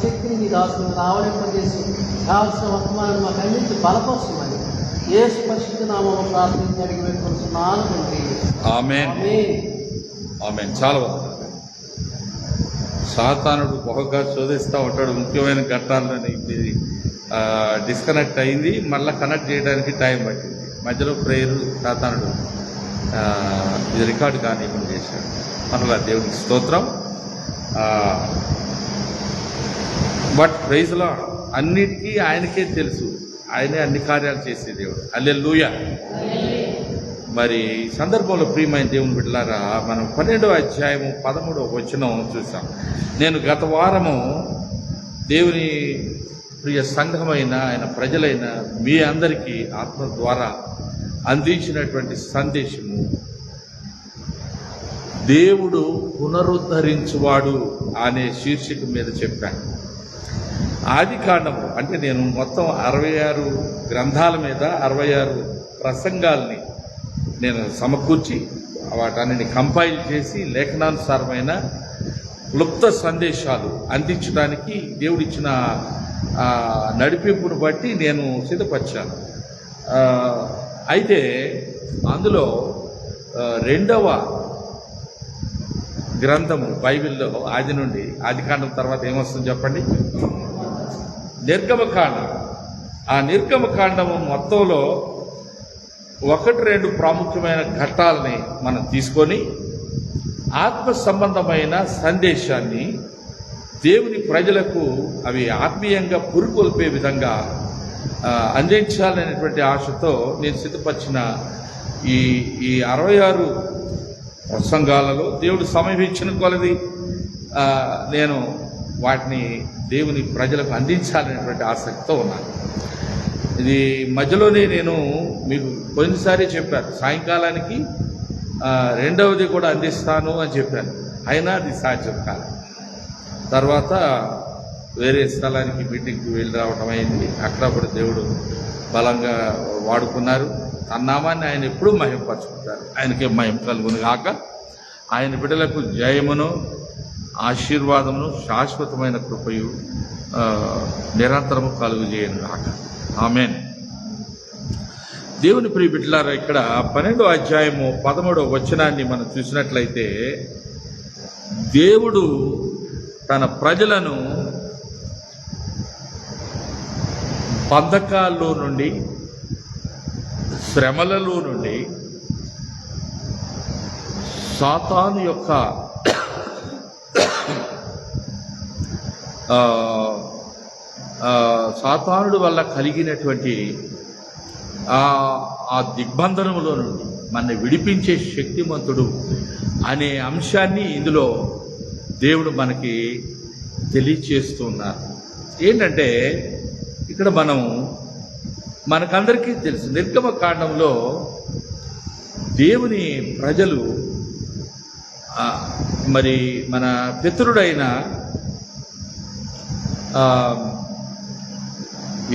శక్తిని మీ దాసులను ఆవరింపజేసి కావాల్సిన వర్తమానాన్ని మాకు అందించి బలపరుచుమని యేసు పరిశుద్ధ నామములో ప్రార్థించి అడిగి వేడుకొనుచున్నాను తండ్రి. ఆమేన్. ఆమేన్. చాలా సాతానుడు బహుగా శోధిస్తూ ఉంటాడు. ముఖ్యమైన ఘట్టాలని ఇది డిస్కనెక్ట్ అయింది, మళ్ళీ కనెక్ట్ చేయడానికి టైం పట్టింది. మధ్యలో ప్రేయర్ సాతానుడు ఇది రికార్డు కానివ్వడం చేశాడు. మరలా దేవునికి స్తోత్రం. బట్ ప్రైజ్లో అన్నిటికీ ఆయనకే తెలుసు, ఆయనే అన్ని కార్యాలు చేసే దేవుడు. హల్లెలూయా. మరి సందర్భంలో ప్రియమైన దేవుని బిడ్డలారా, మనం 12వ అధ్యాయము 13వ వచనం చూసాం. నేను గత వారము దేవుని ప్రియ సంఘమైన ఆయన ప్రజలైన మీ అందరికీ ఆత్మ ద్వారా అందించినటువంటి సందేశము, దేవుడు పునరుద్ధరించువాడు అనే శీర్షిక మీద చెప్పాను. ఆది కాండము అంటే నేను మొత్తం 66 గ్రంథాల మీద 66 ప్రసంగాల్ని నేను సమకూర్చి వాటన్నిటిని కంపైల్ చేసి లేఖనానుసారమైన క్లుప్త సందేశాలు అందించడానికి దేవుడిచ్చిన నడిపింపును బట్టి నేను సిద్ధపరిచాను. అయితే అందులో 2వ గ్రంథము బైబిల్లో ఆది నుండి, ఆది కాండం తర్వాత ఏమొస్తుంది చెప్పండి? నిర్గమకాండం. ఆ నిర్గమకాండము మొత్తంలో 1-2 ప్రాముఖ్యమైన ఘట్టాలని మనం తీసుకొని ఆత్మ సంబంధమైన సందేశాన్ని దేవుని ప్రజలకు అవి ఆత్మీయంగా పురుకొల్పే విధంగా అందించాలనేటువంటి ఆశతో నేను సిద్ధపరిచిన ఈ 66 ప్రసంగాలలో దేవుడు సమయం ఇచ్చిన కొలది నేను వాటిని దేవుని ప్రజలకు అందించాలనేటువంటి ఆసక్తితో ఉన్నాను. ఇది మధ్యలోనే నేను మీకు కొన్నిసారి చెప్పాను, సాయంకాలానికి 2వది కూడా అందిస్తాను అని చెప్పాను. అయినా అది సాధ్యం కాదు. తర్వాత వేరే స్థలానికి మీటింగ్కి వెళ్ళి రావటం అయింది. అక్కడప్పుడు దేవుడు బలంగా వాడుకున్నారు. తన నామాన్ని ఆయన ఎప్పుడూ మహింపరచుకుంటారు. ఆయనకే మహిమ కలుగును గాక. ఆయన బిడ్డలకు జయమును, ఆశీర్వాదమును, శాశ్వతమైన కృపయు నిరంతరము కలుగు చేయను గాక. ఆమేన్. దేవుని ప్రియ బిడ్డలారా, ఇక్కడ 12వ అధ్యాయము 13వ వచనాన్ని మనం చూసినట్లయితే, దేవుడు తన ప్రజలను బంధకాల్లో నుండి, శ్రమలలో నుండి, సాతాను యొక్క సాతానుడు వల్ల కలిగినటువంటి ఆ దిగ్బంధనములో నుండి మన విడిపించే శక్తిమంతుడు అనే అంశాన్ని ఇందులో దేవుడు మనకి తెలియచేస్తున్నారు. ఏంటంటే ఇక్కడ మనకందరికీ తెలుసు, నిర్గమకాండంలో దేవుని ప్రజలు మరి మన పితరుడైన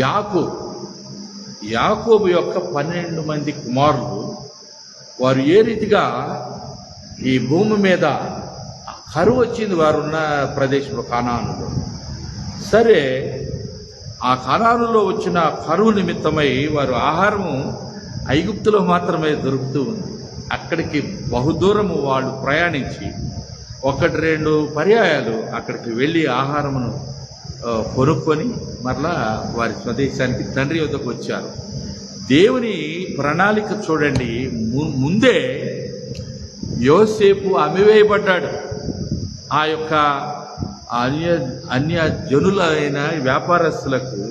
యాకోబు యొక్క 12 మంది కుమారులు, వారు ఏ రీతిగా ఈ భూమి మీద కరువు వచ్చింది వారున్న ప్రదేశంలో, కానానులో. సరే, ఆ కానానులో వచ్చిన కరువు నిమిత్తమై వారు ఆహారము ఐగుప్తులో మాత్రమే దొరుకుతూ ఉంది. అక్కడికి బహుదూరము వాళ్ళు ప్రయాణించి 1-2 పర్యాయాలు అక్కడికి వెళ్ళి ఆహారమును కొనుక్కొని మరలా వారి స్వదేశానికి తండ్రి వద్దకు వచ్చారు. దేవుని ప్రణాళిక చూడండి. ముందే యోసేపు అమ్మివేయబడ్డాడు. ఆ యొక్క అన్య జనులైన వ్యాపారస్తులకు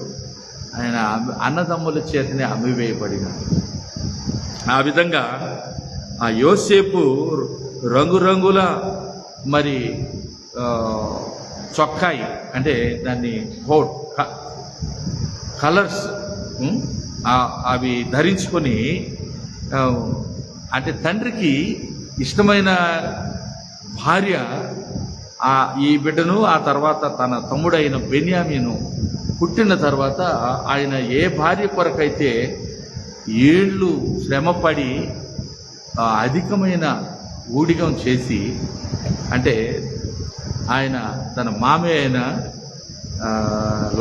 ఆయన అన్నదమ్ముల చేతనే అమ్మివేయబడినాడు. ఆ విధంగా ఆ యోసేపు రంగురంగుల మరి చొక్కాయి, అంటే దాన్ని కోట్ కలర్స్ అవి ధరించుకొని, అంటే తండ్రికి ఇష్టమైన భార్య ఈ బిడ్డను, ఆ తర్వాత తన తమ్ముడైన బెన్యామీను పుట్టిన తర్వాత ఆయన ఏ భార్య కొరకైతే ఏళ్ళు శ్రమపడి అధికమైన ఊడిగం చేసి, అంటే ఆయన తన మామే అయిన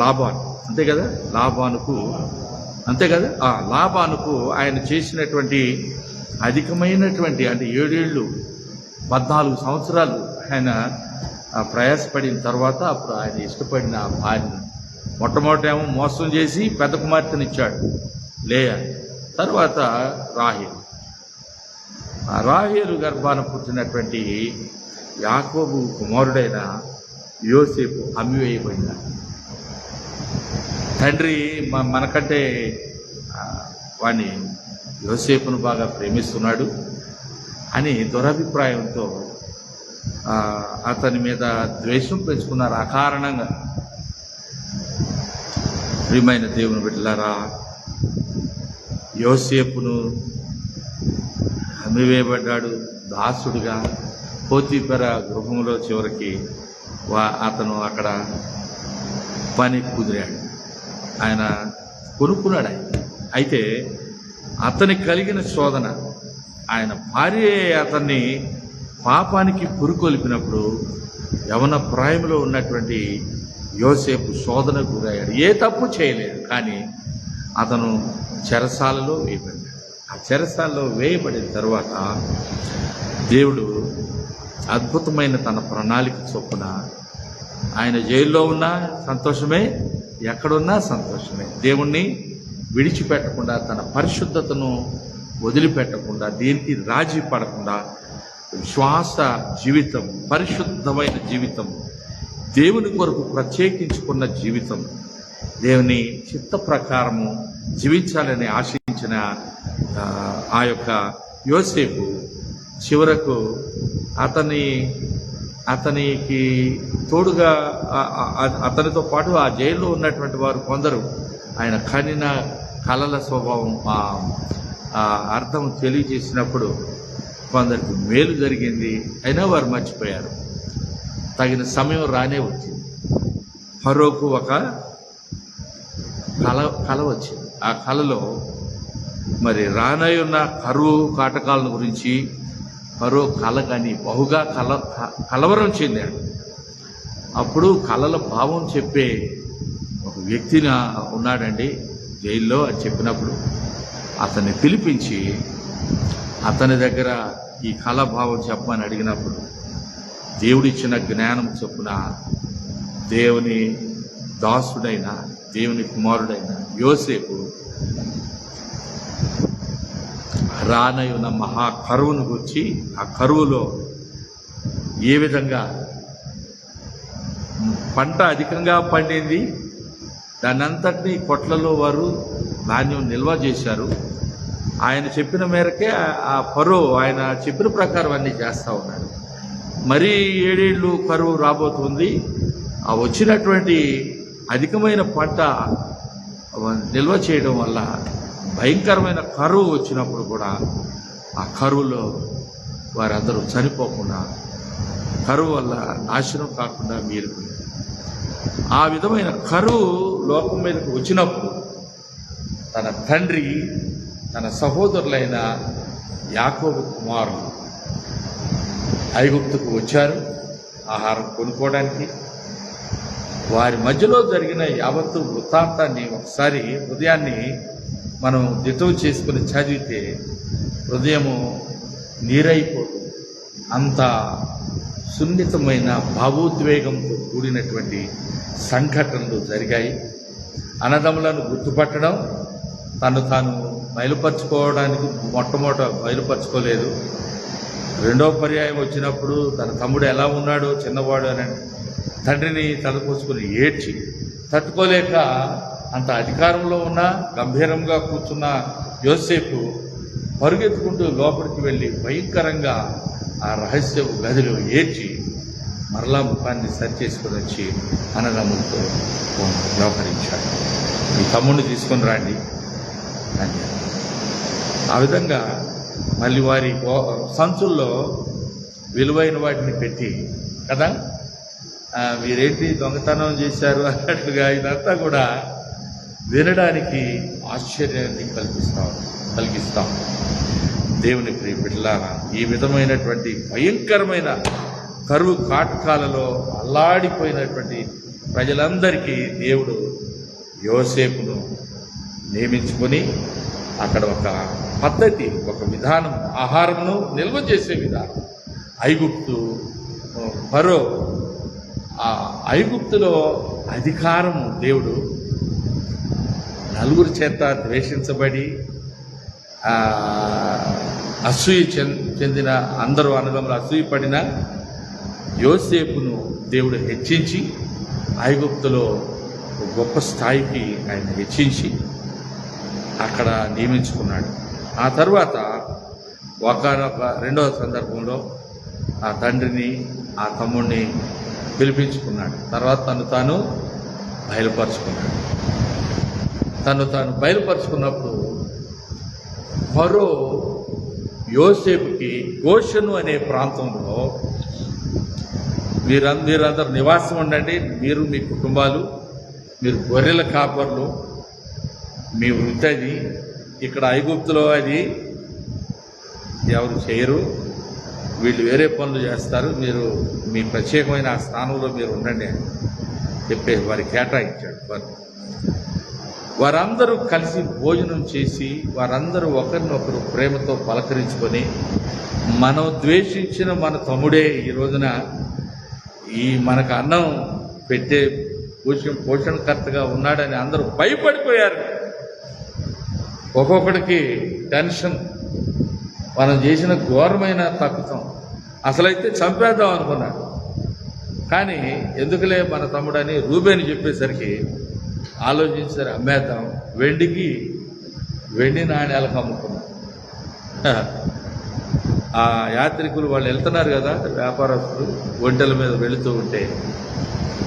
లాబాను, అంతే కదా, లాబానుకు, అంతే కదా, లాబానుకు ఆయన చేసినటువంటి అధికమైనటువంటి, అంటే 7 ఏళ్ళు 14 సంవత్సరాలు ఆయన ప్రయాసపడిన తర్వాత అప్పుడు ఆయన ఇష్టపడిన ఆ భార్యను మొట్టమొదటేమో మోసం చేసి పెద్ద కుమార్తెనిచ్చాడు లేయా, తర్వాత రాహేలు. ఆ రాహేలు గర్భాన పుట్టినటువంటి యాకోబు కుమారుడైన యోసేపు అమ్మివేయబడినాడు. తండ్రి మనకంటే వాడిని యోసేపును బాగా ప్రేమిస్తున్నాడు అని దురభిప్రాయంతో అతని మీద ద్వేషం పెంచుకున్నారు అకారణంగా. ప్రియమైన దేవుని బిడ్డలారా, యోసేపును అమ్మివేయబడ్డాడు దాసుడుగా. పోతీఫెర గృహంలో చివరికి అతను అక్కడ పని కుదిరాడు, ఆయన కొనుక్కున్నాడు. అయితే అతనికి కలిగిన శోధన, ఆయన భార్య అతన్ని పాపానికి పురుకొల్పినప్పుడు యవన ప్రాయంలో ఉన్నటువంటి యోసేపు శోధనకు గురయ్యాడు. ఏ తప్పు చేయలేదు, కానీ అతను చెరసాలలో వేయబడ్డాడు. ఆ చెరసాలలో వేయబడిన తర్వాత దేవుడు అద్భుతమైన తన ప్రణాళిక చొప్పున ఆయన జైల్లో ఉన్నా సంతోషమే, ఎక్కడున్నా సంతోషమే. దేవుణ్ణి విడిచిపెట్టకుండా, తన పరిశుద్ధతను వదిలిపెట్టకుండా, దేనికి రాజీ పడకుండా విశ్వాస జీవితం, పరిశుద్ధమైన జీవితం, దేవుని కొరకు ప్రత్యేకించుకున్న జీవితం, దేవుని చిత్త ప్రకారము జీవించాలని ఆశించిన ఆ యొక్క యోసేపు చివరకు అతనికి తోడుగా అతనితో పాటు ఆ జైల్లో ఉన్నటువంటి వారు కొందరు ఆయన కనిన కలల స్వభావం అర్థం తెలియజేసినప్పుడు కొందరికి మేలు జరిగింది, అయినా వారు మర్చిపోయారు. తగిన సమయం రానే వచ్చింది. ఫరోకు ఒక కళ వచ్చింది. ఆ కళలో మరి రానయ్యున్న కరువు కాటకాలను గురించి ఫరో కళ కానీ బహుగా కలవరం చెందాడు. అప్పుడు కళల భావం చెప్పే ఒక వ్యక్తిని ఉన్నాడండి జైల్లో అని చెప్పినప్పుడు అతన్ని పిలిపించి అతని దగ్గర ఈ కళ భావం చెప్పమని అడిగినప్పుడు దేవుడిచ్చిన జ్ఞానం చొప్పున దేవుని దాసుడైన, దేవుని కుమారుడైన యోసేపు రానయున్న మహా కరువును గురించి, ఆ కరువులో ఏ విధంగా పంట అధికంగా పండింది, దాన్నంతటినీ కొట్లలో వారు ధాన్యం నిల్వ చేశారు. ఆయన చెప్పిన మేరకే ఆ ఫరో ఆయన చెప్పిన ప్రకారం అన్నీ చేస్తూ ఉన్నాడు. మరీ 7 ఏళ్ళు కరువు రాబోతుంది. ఆ వచ్చినటువంటి అధికమైన పంట నిల్వ చేయడం వల్ల భయంకరమైన కరువు వచ్చినప్పుడు కూడా ఆ కరువులో వారందరూ చనిపోకుండా, కరువు వల్ల నాశనం కాకుండా మీరు ఆ విధమైన కరువు లోకం మీదకి వచ్చినప్పుడు తన తండ్రి, తన సహోదరులైన యాకోబు కుమారులు ఐగుప్తుకు వచ్చారు ఆహారం కొనుక్కోవడానికి. వారి మధ్యలో జరిగిన యావత్తు వృత్తాంతాన్ని ఒకసారి హృదయాన్ని మనం దిటవు చేసుకుని చదివితే హృదయము నీరైపోతుంది. అంత సున్నితమైన భావోద్వేగంతో కూడినటువంటి సంఘటనలు జరిగాయి. అన్నదమ్ములను గుర్తుపట్టడం, తాను బయలుపరచుకోవడానికి మొట్టమొదట బయలుపరచుకోలేదు. రెండో పర్యాయం వచ్చినప్పుడు తన తమ్ముడు ఎలా ఉన్నాడో చిన్నవాడు అని తండ్రిని తలపోసుకుని ఏడ్చి తట్టుకోలేక, అంత అధికారంలో ఉన్న గంభీరంగా కూర్చున్న యోసేపు పరుగెత్తుకుంటూ లోపలికి వెళ్ళి భయంకరంగా ఆ రహస్య గదిలో ఏడ్చి మరలా ముఖాన్ని సరిచేసుకుని వచ్చి అన్నదమ్ములతో వ్యవహరించాడు. మీ తమ్ముడిని తీసుకుని రండి అని. ఆ విధంగా మళ్ళీ వారి సంచుల్లో విలువైన వాటిని పెట్టి కదా, మీరేంటి దొంగతనం చేశారు అన్నట్లుగా ఇదంతా కూడా వినడానికి ఆశ్చర్యాన్ని కలిగిస్తాం. దేవుని ప్రియ బిడ్డలారా, ఈ విధమైనటువంటి భయంకరమైన కరువు కాటకాలలో అల్లాడిపోయినటువంటి ప్రజలందరికీ దేవుడు యోసేపును నియమించుకొని అక్కడ ఒక పద్ధతి, ఒక విధానం, ఆహారమును నిల్వ చేసే విధానం. ఐగుప్తు ఫరో, ఆ ఐగుప్తులో అధికారము దేవుడు నలుగురి చేత ద్వేషించబడి అసూయ చెందిన అందరూ అన్నదమ్ములు అసూయ పడిన యోసేపును దేవుడు హెచ్చించి ఐగుప్తులో గొప్ప స్థాయికి ఆయన హెచ్చించి అక్కడ నియమించుకున్నాడు. ఆ తర్వాత ఒకనొక రెండవ సందర్భంలో ఆ తండ్రిని ఆ తమ్ముడిని పిలిపించుకున్నాడు. తర్వాత తను తాను బయలుపరుచుకున్నప్పుడు ఫరో యోసేపుకి గోషను అనే ప్రాంతంలో మీరందరూ నివాసం ఉండండి, మీరు మీ కుటుంబాలు, మీరు గొర్రెల కాపర్లు, మీ వృత్తి అది. ఇక్కడ ఐగుప్తులో అది ఎవరు చేయరు, వీళ్ళు వేరే పనులు చేస్తారు, మీరు మీ ప్రత్యేకమైన ఆ స్థానంలో మీరు ఉండండి అని చెప్పేసి వారికి కేటాయించాడు. వారందరూ కలిసి భోజనం చేసి వారందరూ ఒకరినొకరు ప్రేమతో పలకరించుకొని, మనం ద్వేషించిన మన తమ్ముడే ఈ రోజున మనకు అన్నం పెట్టే పోషణకర్తగా ఉన్నాడని అందరూ భయపడిపోయారు. ఒక్కొక్కడికి టెన్షన్, మనం చేసిన ఘోరమైన తప్పితం, అసలైతే చంపేద్దాం అనుకున్నాడు. కానీ ఎందుకులే మన తమ్ముడని రూబేని చెప్పేసరికి ఆలోచించారు, అమ్మేద్దాం, వెండి నాణ్యాలకు అమ్ముకున్నాం. ఆ యాత్రికులు వాళ్ళు వెళ్తున్నారు కదా, వ్యాపారస్తులు ఒంటెల మీద వెళుతూ ఉంటే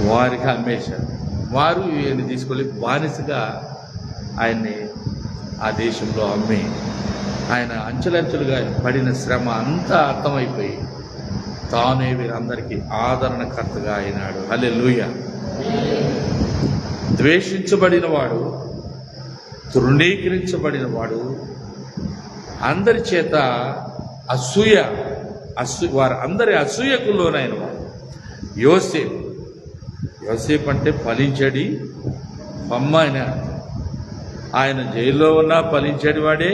వారికి అమ్మేశారు. వారు ఈయన్ని తీసుకెళ్ళి బానిసగా ఆయన్ని ఆ దేశంలో అమ్మి ఆయన అంచెలంచెలుగా పడిన శ్రమ అంతా అర్థమైపోయి తానే వీరందరికీ ఆదరణకర్తగా అయినాడు. హల్లెలూయా. ద్వేషించబడిన వాడు, తృణీకరించబడిన వాడు, అందరి చేత వారు అందరి అసూయకు లోనైన వాడు యోసేపు అంటే ఫలించడి బొమ్మ. ఆయన జైల్లో ఉన్నా ఫలించేది వాడే,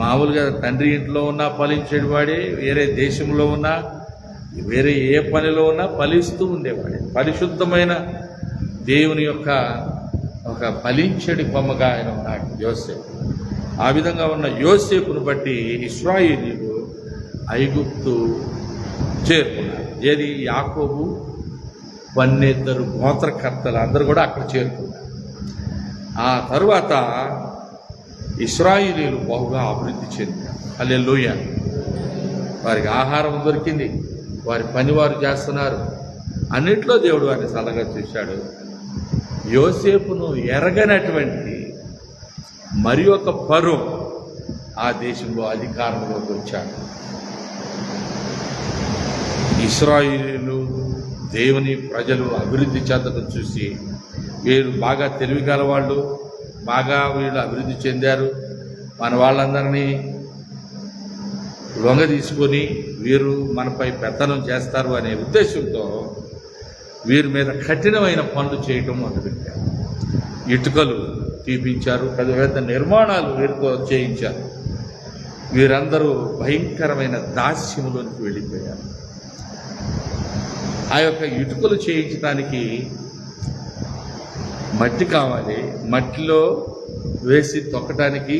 మామూలుగా తండ్రి ఇంట్లో ఉన్నా ఫలించేది వాడే, వేరే దేశంలో ఉన్నా వేరే ఏ పనిలో ఉన్నా ఫలిస్తూ ఉండేవాడే. పరిశుద్ధమైన దేవుని యొక్క ఒక ఫలించడి బొమ్మగా ఆయన ఉన్నాడు యోసేపు. ఆ విధంగా ఉన్న యోసేపును బట్టి ఇశ్రాయేలీయులు ఐగుప్తు చేరుకున్నారు. ఏది యాకోబు 12 గోత్రకర్తలు అందరూ కూడా అక్కడ చేరుకున్నారు. ఆ తరువాత ఇశ్రాయేలీయులు బహుగా అభివృద్ధి చెందారు. హల్లెలూయా. వారికి ఆహారం దొరికింది, వారి పని వారు చేస్తున్నారు, అన్నిట్లో దేవుడు వారిని సలహా చూశాడు. యోసేపును ఎరగనటువంటి మరి ఒక ఫరో ఆ దేశంలో అధికారంలోకి వచ్చాడు. ఇశ్రాయేలీయులు దేవుని ప్రజలు అభివృద్ధి చెందడం చూసి వీరు బాగా తెలివి గల వాళ్ళు, బాగా వీళ్ళు అభివృద్ధి చెందారు, మన వాళ్ళందరినీ లొంగ తీసుకొని వీరు మనపై పెత్తనం చేస్తారు అనే ఉద్దేశంతో వీరి మీద కఠినమైన పనులు చేయటం మొదలుపెట్టారు. ఇటుకలు తీపించారు, పెద్ద పెద్ద నిర్మాణాలు వీరితో చేయించారు. వీరందరూ భయంకరమైన దాస్యములోనికి వెళ్ళిపోయారు. ఆ యొక్క ఇటుకలు చేయించడానికి మట్టి కావాలి, మట్టిలో వేసి తొక్కడానికి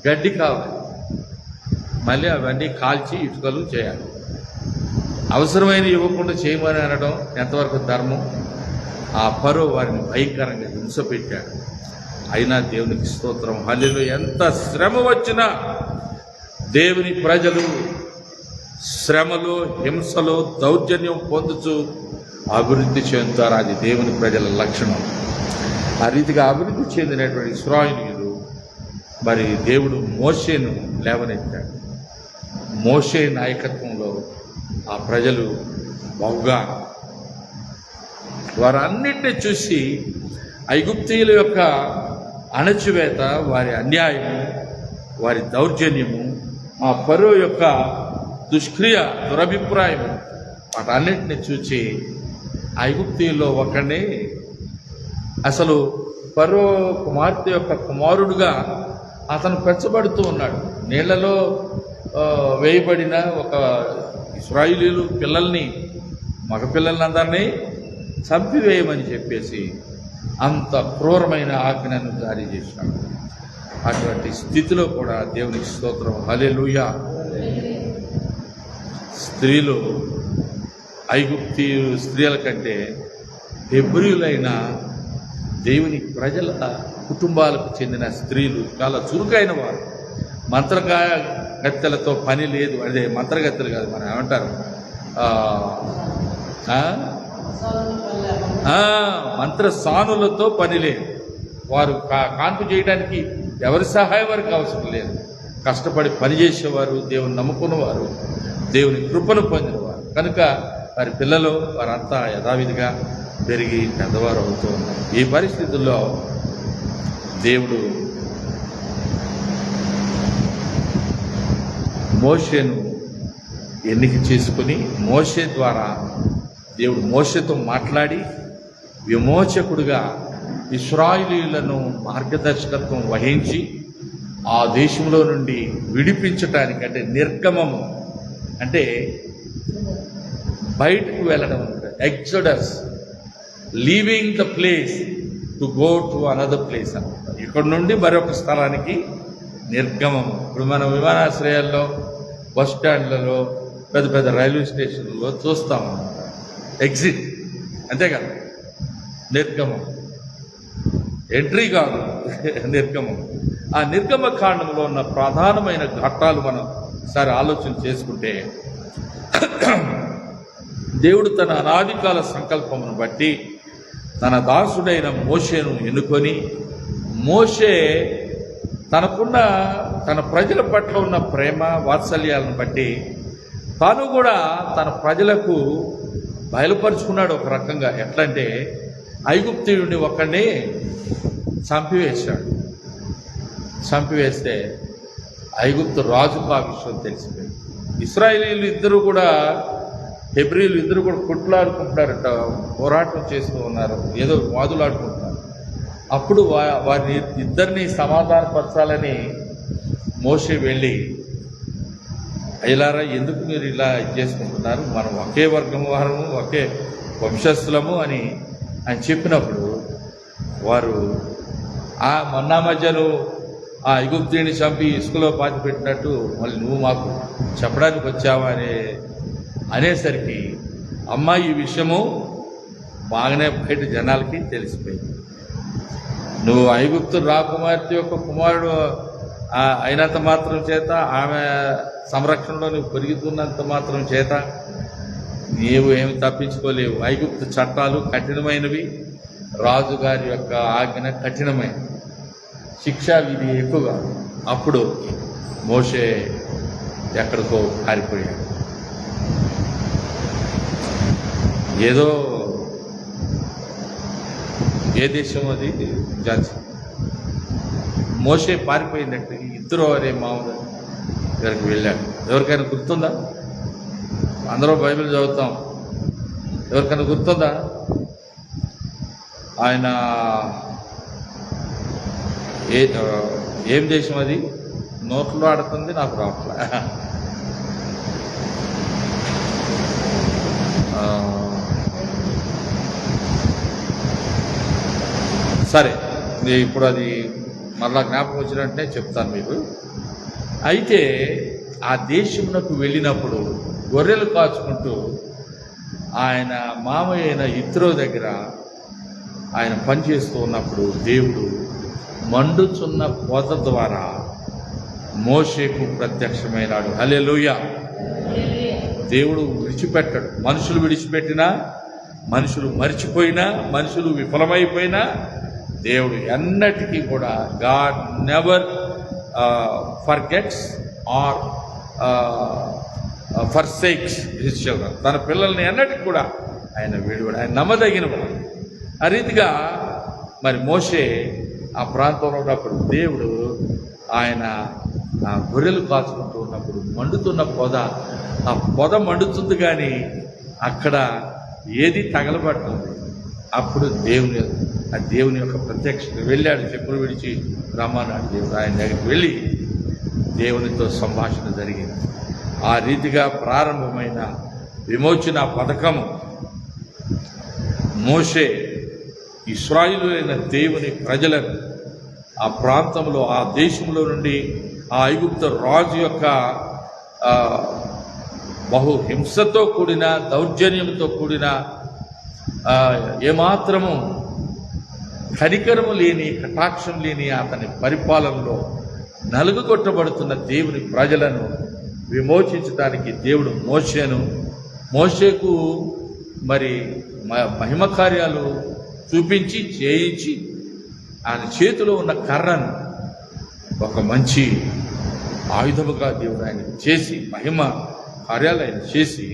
గడ్డి కావాలి, మళ్ళీ అవన్నీ కాల్చి ఇటుకలు చేయాలి. అవసరమైన ఇవ్వకుండా చేయమని అనడం ఎంతవరకు ధర్మం? ఆ ఫరో వారిని భయంకరంగా హింస పెట్టాడు. అయినా దేవునికి స్తోత్రం, హల్లెలూయా. ఎంత శ్రమ వచ్చినా దేవుని ప్రజలు శ్రమలో, హింసలో, దౌర్జన్యం పొందుతూ అభివృద్ధి చెందుతారు. అది దేవుని ప్రజల లక్షణం. ఆ రీతిగా అభివృద్ధి చెందినటువంటి ఇశ్రాయేలీయులు మరి దేవుడు మోషేను లేవనెత్తాడు. మోషే నాయకత్వంలో ఆ ప్రజలు బహుగా వారన్నిటిని చూసి ఐగుప్తీయుల యొక్క అణచివేత, వారి అన్యాయము, వారి దౌర్జన్యము, ఆ ఫరో యొక్క దుష్క్రియ, దురభిప్రాయము, వాటన్నిటిని చూసి ఐగుప్తీయుల్లో ఒకడిని అసలు ఫరో కుమార్తె యొక్క కుమారుడుగా అతను పెంచబడుతూ ఉన్నాడు. నీళ్లలో వేయబడిన ఒక ఇశ్రాయేలీయులు పిల్లల్ని, మగపిల్లలందరినీ చంపివేయమని చెప్పేసి అంత క్రూరమైన ఆజ్ఞను జారీ చేశాడు. అటువంటి స్థితిలో కూడా దేవునికి స్తోత్రం, హల్లెలూయా. స్త్రీలు ఐగుప్తీ స్త్రీల కంటే హెబ్రీయులైన దేవుని ప్రజల కుటుంబాలకు చెందిన స్త్రీలు చాలా చురుకైన వారు. మంత్రగత్తెలతో పని లేదు. అదే మంత్రగత్తెలు కాదు, మనం ఏమంటారు, మంత్రసానులతో పని లేదు. వారు కాన్పు చేయడానికి ఎవరి సహాయం వారికి అవసరం లేదు. కష్టపడి పనిచేసేవారు, దేవుని నమ్ముకున్నవారు, దేవుని కృపను పొందినవారు. కనుక వారి పిల్లలు వారంతా యథావిధిగా పెరిగి పెద్దవారు అవుతూ ఉన్నారు. ఈ పరిస్థితుల్లో దేవుడు మోషేను ఎన్నిక చేసుకుని, మోషే ద్వారా దేవుడు మోషేతో మాట్లాడి విమోచకుడుగా ఇశ్రాయేలీయులను మార్గదర్శకత్వం వహించి ఆ దేశంలో నుండి విడిపించటానికి, అంటే నిర్గమము అంటే బయటకు వెళ్ళడం, exodus, leaving the place to go to another place అనమాట. ఇక్కడ నుండి మరొక స్థలానికి నిర్గమము. ఇప్పుడు మనం విమానాశ్రయాల్లో, బస్ స్టాండ్లలో, పెద్ద పెద్ద రైల్వే స్టేషన్లలో చూస్తాము ఎగ్జిట్, అంతే కదా, నిర్గమం. ఎంట్రీ కాదు, నిర్గమం. ఆ నిర్గమ కాండంలో ఉన్న ప్రధానమైన ఘట్టాలు మనం ఒకసారి ఆలోచన చేసుకుంటే, దేవుడు తన అనాదికాల సంకల్పమును బట్టి తన దాసుడైన మోషేను ఎన్నుకొని, మోషే తనకున్న తన ప్రజల పట్ల ఉన్న ప్రేమ వాత్సల్యాలను బట్టి తాను కూడా తన ప్రజలకు బయలుపరుచుకున్నాడు. ఒక రకంగా ఎట్లంటే, ఐగుప్తీయుడిని ఒక్కడిని చంపివేశాడు. చంపివేస్తే ఐగుప్తు రాజుకు ఆ విషయం తెలిసిపోయింది. ఇశ్రాయేలీయులు ఇద్దరు కూడా, హెబ్రీయులు ఇద్దరు కూడా కొట్లాడుకుంటున్నారట, పోరాటం చేస్తూ ఉన్నారు, ఏదో వాదులాడుకుంటున్నారు. అప్పుడు వారి ఇద్దరిని సమాధానపరచాలని మోషే వెళ్ళి, అయ్యలారా ఎందుకు మీరు ఇలా చేసుకుంటున్నారు, మనం ఒకే వర్గం వారము, ఒకే వంశస్థులము అని ఆయన చెప్పినప్పుడు వారు మొన్న మధ్యను ఆ ఐగుప్తీయుని చంపి ఇసుకలో పాతి పెట్టినట్టు మళ్ళీ నువ్వు మాకు చెప్పడానికి వచ్చావా అనేసరికి అమ్మాయి ఈ విషయము బాగానే బయట జనాలకి తెలిసిపోయింది. నువ్వు ఐగుప్తు రాకుమార్తె యొక్క కుమారుడు అయినంత మాత్రం చేత, ఆమె సంరక్షణలో నువ్వు పెరుగుతున్నంత మాత్రం చేత నీవు ఏమి తప్పించుకోలేవు. ఐగుప్తు చట్టాలు కఠినమైనవి, రాజుగారి యొక్క ఆజ్ఞ కఠినమైనవి, శిక్షా విధి ఎక్కువగా. అప్పుడు మోషే ఎక్కడికో పారిపోయాడు. ఏదో ఏ దేశం అది, జాతి. మోషే పారిపోయినట్టు ఇద్దరు అనే మామూలు దగ్గరికి వెళ్ళాడు. ఎవరికైనా గుర్తుందా? అందరూ బైబిల్ చదువుతాం, ఎవరికైనా గుర్తుందా? ఆయన ఏం దేశం అది? నోట్లో ఆడుతుంది, నాకు రావట్లే. సరే, ఇప్పుడు అది మళ్ళా జ్ఞాపకం వచ్చినట్టే చెప్తాను మీకు. అయితే ఆ దేశమునకు వెళ్ళినప్పుడు గొర్రెలు కాచుకుంటూ ఆయన మామయ్య అయిన ఇత్రో దగ్గర ఆయన పనిచేస్తూ ఉన్నప్పుడు దేవుడు మండుచున్న పొద ద్వారా మోషేకు ప్రత్యక్షమైనాడు. హల్లెలూయా. దేవుడు విడిచిపెట్టాడు. మనుషులు విడిచిపెట్టినా, మనుషులు మరిచిపోయినా, మనుషులు విఫలమైపోయినా, దేవుడు ఎన్నటికీ కూడా, God never forgets or forsakes his children. తన పిల్లల్ని ఎన్నటికి కూడా ఆయన విడివాడు, ఆయన నమ్మదగినవాడు. ఆ రీతిగా మరి మోషే ఆ ప్రాంతంలో ఉన్నప్పుడు దేవుడు ఆయన ఆ గొర్రెలు కాచుకుంటూ ఉన్నప్పుడు మండుతున్న పొద, ఆ పొద మండుతుంది, కానీ అక్కడ ఏది తగలబడుతుంది. అప్పుడు దేవుని యొక్క ప్రత్యక్షత వెళ్ళాడు. చెప్పులు విడిచి రమ్మన్నాడు దేవుడు. ఆయన దగ్గరికి వెళ్ళి దేవునితో సంభాషణ జరిగింది. ఆ రీతిగా ప్రారంభమైన విమోచన పథకము మోషే ఇశ్రాయేలులైన దేవుని ప్రజలను ఆ ప్రాంతంలో, ఆ దేశంలో నుండి, ఆ ఐగుప్తు రాజు యొక్క బహు హింసతో కూడిన, దౌర్జన్యంతో కూడిన, ఏమాత్రము కనికరము లేని, కటాక్షం లేని అతని పరిపాలనలో నలుగుకొట్టబడుతున్న దేవుని ప్రజలను విమోచించడానికి దేవుడు మోషేకు మరి మహిమ కార్యాలు చూపించి చేయించి ఆయన చేతిలో ఉన్న కర్రను ఒక మంచి ఆయుధముగా దేవుడు ఆయన చేసి, మహిమ కార్యాలు ఆయన చేసి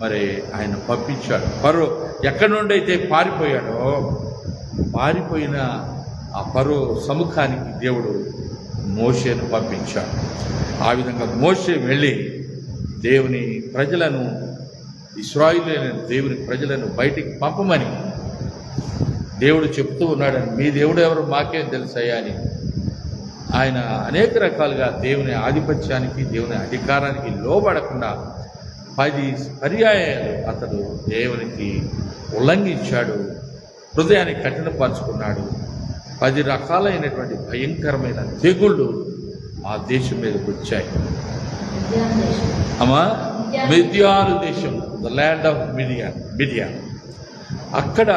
మరి ఆయన పంపించాడు. ఫరో ఎక్కడి నుండి అయితే పారిపోయిన ఆ ఫరో సముఖానికి దేవుడు మోషేను పంపించాడు. ఆ విధంగా మోషే వెళ్ళి దేవుని ప్రజలను, ఇశ్రాయేలు దేవుని ప్రజలను బయటికి పంపమని దేవుడు చెప్తూ ఉన్నాడని. మీ దేవుడు ఎవరు మాకేం తెలుసయ్యా అని ఆయన అనేక రకాలుగా దేవుని ఆధిపత్యానికి, దేవుని అధికారానికి లోబడకుండా 10 పర్యాయాలు అతడు దేవునికి ఉల్లంఘించాడు, హృదయాన్ని కఠినపరుచుకున్నాడు. 10 రకాలైనటువంటి భయంకరమైన తెగుళ్ళు ఆ దేశం మీదకి వచ్చాయి. మిద్యాను దేశం, ద ల్యాండ్ ఆఫ్ మిడియాన్. అక్కడ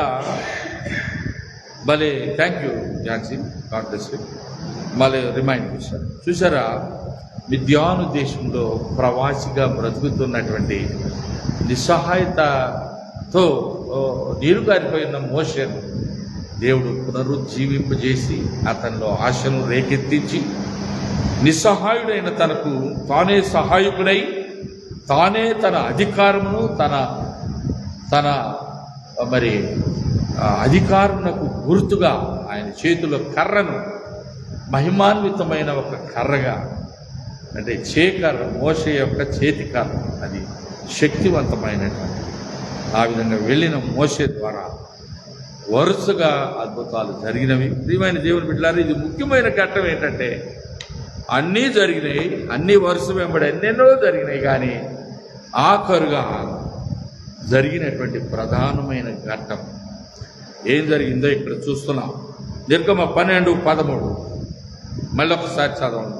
భలే, thank you Jhansi, God bless you, మళ్ళీ రిమైండ్ చేశారు. చూసారా, మిద్యాను దేశంలో ప్రవాసిగా బ్రతుకుతున్నటువంటి నిస్సహాయతతో నీరుగారిపోయిన మోషేను దేవుడు పునరుజ్జీవింపజేసి అతనిలో ఆశను రేకెత్తించి, నిస్సహాయుడైన తనకు తానే సహాయకుడై, తానే తన అధికారమును, తన మరి అధికారమునకు గుర్తుగా ఆయన చేతిలో కర్రను, మహిమాన్వితమైన ఒక కర్రగా, అంటే చేకర్ర, మోషే యొక్క చేతి కర్ర, అది శక్తివంతమైనటువంటి. ఆ విధంగా వెళ్ళిన మోషే ద్వారా వరుసగా అద్భుతాలు జరిగినవి. ప్రియమైన దేవుని బిడ్డలారా, ఇది ముఖ్యమైన ఘట్టం ఏంటంటే, అన్నీ జరిగినాయి, అన్నీ వరుస వెంబడి ఎన్నెన్నో జరిగినాయి, కానీ ఆఖరుగా జరిగినటువంటి ప్రధానమైన ఘట్టం ఏం జరిగిందో ఇక్కడ చూస్తున్నాం. నిర్గమ 12:13 మళ్ళీ ఒకసారి చదవండి,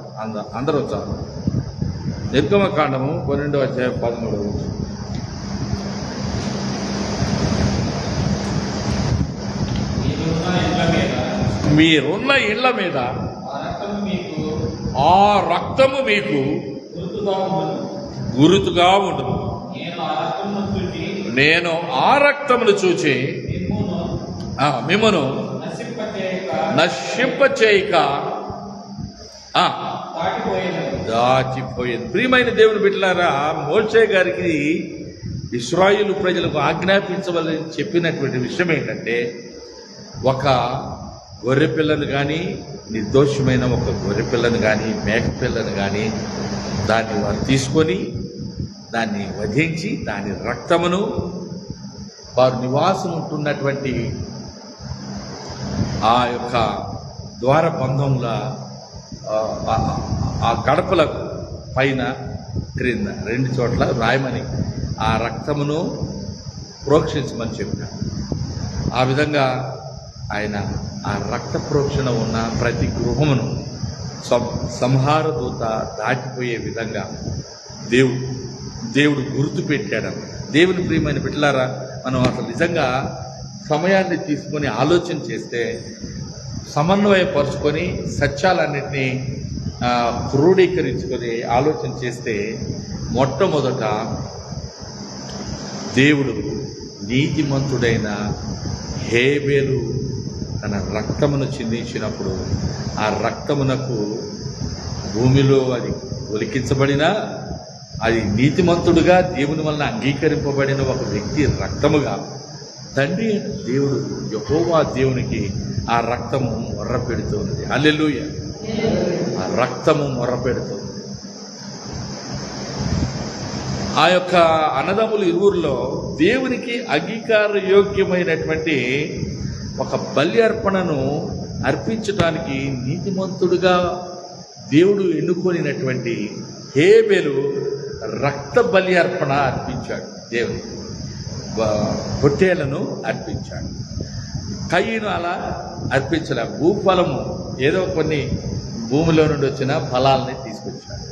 అందరూ చదవండి. నిర్గమ కాండము 12:13. మీరున్న ఇళ్ల మీద ఆ రక్తము మీకు గురుతుగా ఉండదు. నేను ఆ రక్తమును చూచి మిమ్మను నశింపచేయక దాచిపోయింది. ప్రియమైన దేవుని బిడ్డలారా, మోషే గారికి ఇశ్రాయేలు ప్రజలకు ఆజ్ఞాపించవలని చెప్పినటువంటి విషయం ఏంటంటే, ఒక గొర్రెపిల్లను కానీ, నిర్దోషమైన ఒక గొర్రెపిల్లను కానీ, మేకపిల్లను కానీ దాన్ని వారు తీసుకొని దాన్ని వధించి దాని రక్తమును వారు నివాసం ఉంటున్నటువంటి ఆ యొక్క ద్వారబంధముల ఆ గడపల పైన క్రింద 2 చోట్ల రాయమని ఆ రక్తమును ప్రోక్షించమని చెప్పినాడు. ఆ విధంగా ఆయన ఆ రక్త ప్రోక్షణ ఉన్న ప్రతి గృహమును సంహార దూత దాటిపోయే విధంగా దేవుడు గుర్తు పెట్టాడని. దేవుని ప్రియమైన బిడ్డలారా, మనం అసలు నిజంగా సమయాన్ని తీసుకొని ఆలోచన చేస్తే, సమన్వయపరుచుకొని సత్యాలన్నింటినీ క్రోడీకరించుకొని ఆలోచన చేస్తే, మొట్టమొదట దేవుడు నీతిమంతుడైన హేబేలు తన రక్తమును చిందించినప్పుడు ఆ రక్తమునకు భూమిలో అది ఒలికించబడినా అది నీతిమంతుడుగా దేవుని వలన అంగీకరింపబడిన ఒక వ్యక్తి రక్తముగా తండ్రి దేవుడు యెహోవా దేవునికి ఆ రక్తము మొర్ర పెడుతున్నది. హల్లెలూయా. ఆ రక్తము మొర్ర పెడుతుంది. ఆ యొక్క అన్నదమ్ములు ఇరువురిలో దేవునికి అంగీకారయోగ్యమైనటువంటి ఒక బలి అర్పణను అర్పించడానికి నీతిమంతుడుగా దేవుడు ఎన్నుకొనినటువంటి హేబెలు రక్త బలి అర్పణ అర్పించాడు. దేవునికి పొట్టేళ్లను అర్పించాడు. కయ్యను అలా అర్పించలే. భూఫలము ఏదో కొన్ని భూమిలో నుండి వచ్చిన ఫలాలని తీసుకొచ్చాడు.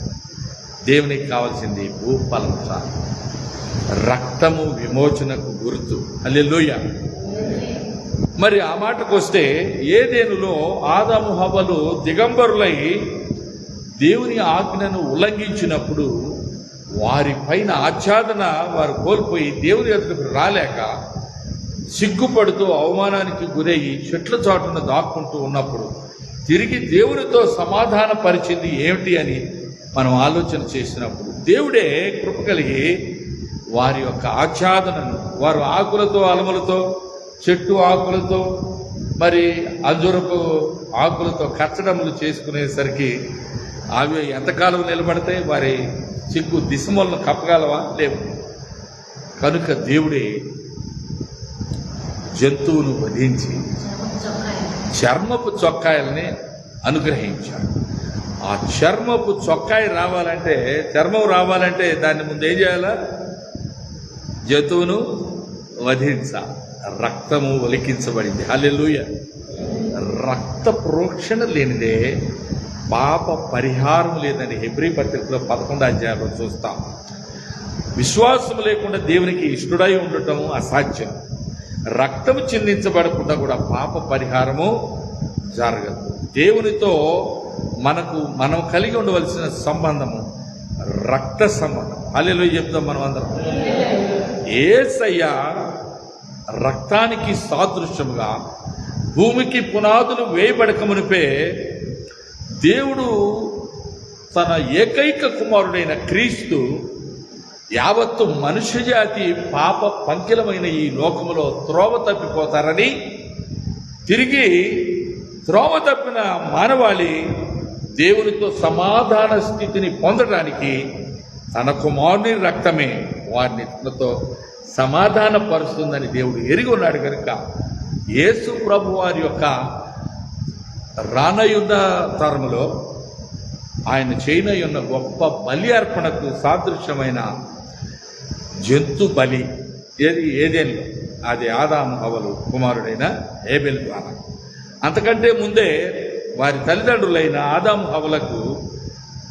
దేవునికి కావాల్సింది భూఫలం చాలు. రక్తము విమోచనకు గుర్తు. హల్లెలూయా. మరి ఆ మాటకు వస్తే ఏదెనులో ఆదాము హవ్వలు దిగంబరులై దేవుని ఆజ్ఞను ఉల్లంఘించినప్పుడు వారి పైన ఆచ్ఛాదన వారు కోల్పోయి దేవుని ఎదుటకు రాలేక సిగ్గుపడుతూ అవమానానికి గురయ్యి చెట్ల చాటున దాక్కుంటూ ఉన్నప్పుడు తిరిగి దేవునితో సమాధాన పరిచింది ఏమిటి అని మనం ఆలోచన చేసినప్పుడు దేవుడే కృప కలిగి వారి యొక్క ఆచ్ఛాదనను వారు ఆకులతో అలములతో చెట్టు ఆకులతో మరి అంజూరపు ఆకులతో కచ్చడములు చేసుకునేసరికి అవి ఎంతకాలం నిలబడితే వారి సిగ్గు దిశమలను కప్పగలవా? లేవు. కనుక దేవుడే జంతువును వధించి చర్మపు చొక్కాయల్ని అనుగ్రహించాడు. ఆ చర్మపు చొక్కాయి రావాలంటే, చర్మం రావాలంటే దాన్ని ముందు ఏం చేయాలా? జంతువును వధించాలి. రక్తము ఒలికించబడింది. హల్లెలూయా. రక్త ప్రోక్షణ లేనిదే పాప పరిహారం లేదని హెబ్రీ పత్రికలో 11వ అధ్యాయంలో చూస్తాం. విశ్వాసం లేకుండా దేవునికి ఇష్టడై ఉండటం అసాధ్యం. రక్తము చిందించబడకుండా కూడా పాప పరిహారము జరగదు. దేవునితో మనం కలిగి ఉండవలసిన సంబంధము రక్త సంబంధం. హల్లెలూయా చెప్తాం మనం అందరం. యేసయ్య రక్తానికి సాదృశ్యముగా భూమికి పునాదులు వేయబడక మునిపే దేవుడు తన ఏకైక కుమారుడైన క్రీస్తు యావత్తు మనుష్య జాతి పాప పంకిలమైన ఈ లోకములో త్రోవ తప్పిపోతారని, తిరిగి త్రోవ తప్పిన మానవాళి దేవునితో సమాధాన స్థితిని పొందడానికి తన కుమారుని రక్తమే వారిని తనతో సమాధాన పరుస్తుందని దేవుడు ఎరిగి ఉన్నాడు. కనుక యేసు ప్రభు వారి యొక్క రానయున్న తరములో ఆయన చేయనయున్న గొప్ప బలి అర్పణకు సాదృశ్యమైన జంతు బలి ఏదేలో అది ఆదాము హవ్వలు కుమారుడైన హేబెలు ద్వారా. అంతకంటే ముందే వారి తల్లిదండ్రులైన ఆదాము హవ్వలకు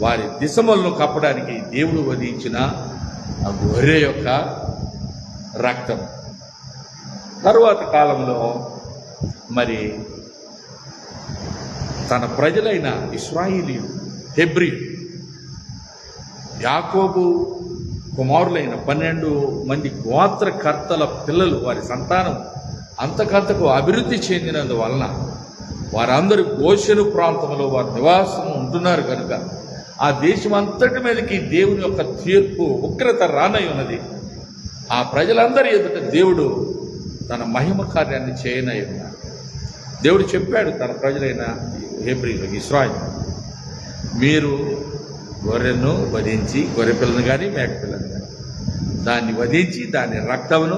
వారి దిశమలను కప్పడానికి దేవుడు వధించిన ఆ గొర్రె యొక్క రక్తం. తరువాత కాలంలో మరి తన ప్రజలైన ఇశ్రాయేలీయులు, హెబ్రీయులు, యాకోబు కుమారులైన 12 మంది గోత్రకర్తల పిల్లలు, వారి సంతానం అంతకంతకు అభివృద్ధి చెందినందువలన వారందరూ గోషెను ప్రాంతంలో వారి నివాసం ఉంటున్నారు. కనుక ఆ దేశం అంతటి మీదకి దేవుని యొక్క తీర్పు ఉగ్రత రానై ఉన్నది. ఆ ప్రజలందరి ఎదుట దేవుడు తన మహిమ కార్యాన్ని చేయనై ఉన్నాడు. దేవుడు చెప్పాడు తన ప్రజలైన హెబ్రీయులకు, ఇశ్రాయేలు, మీరు గొర్రెను వధించి, గొర్రె పిల్లను కానీ మేక పిల్లను కానీ దాన్ని వధించి దాని రక్తమును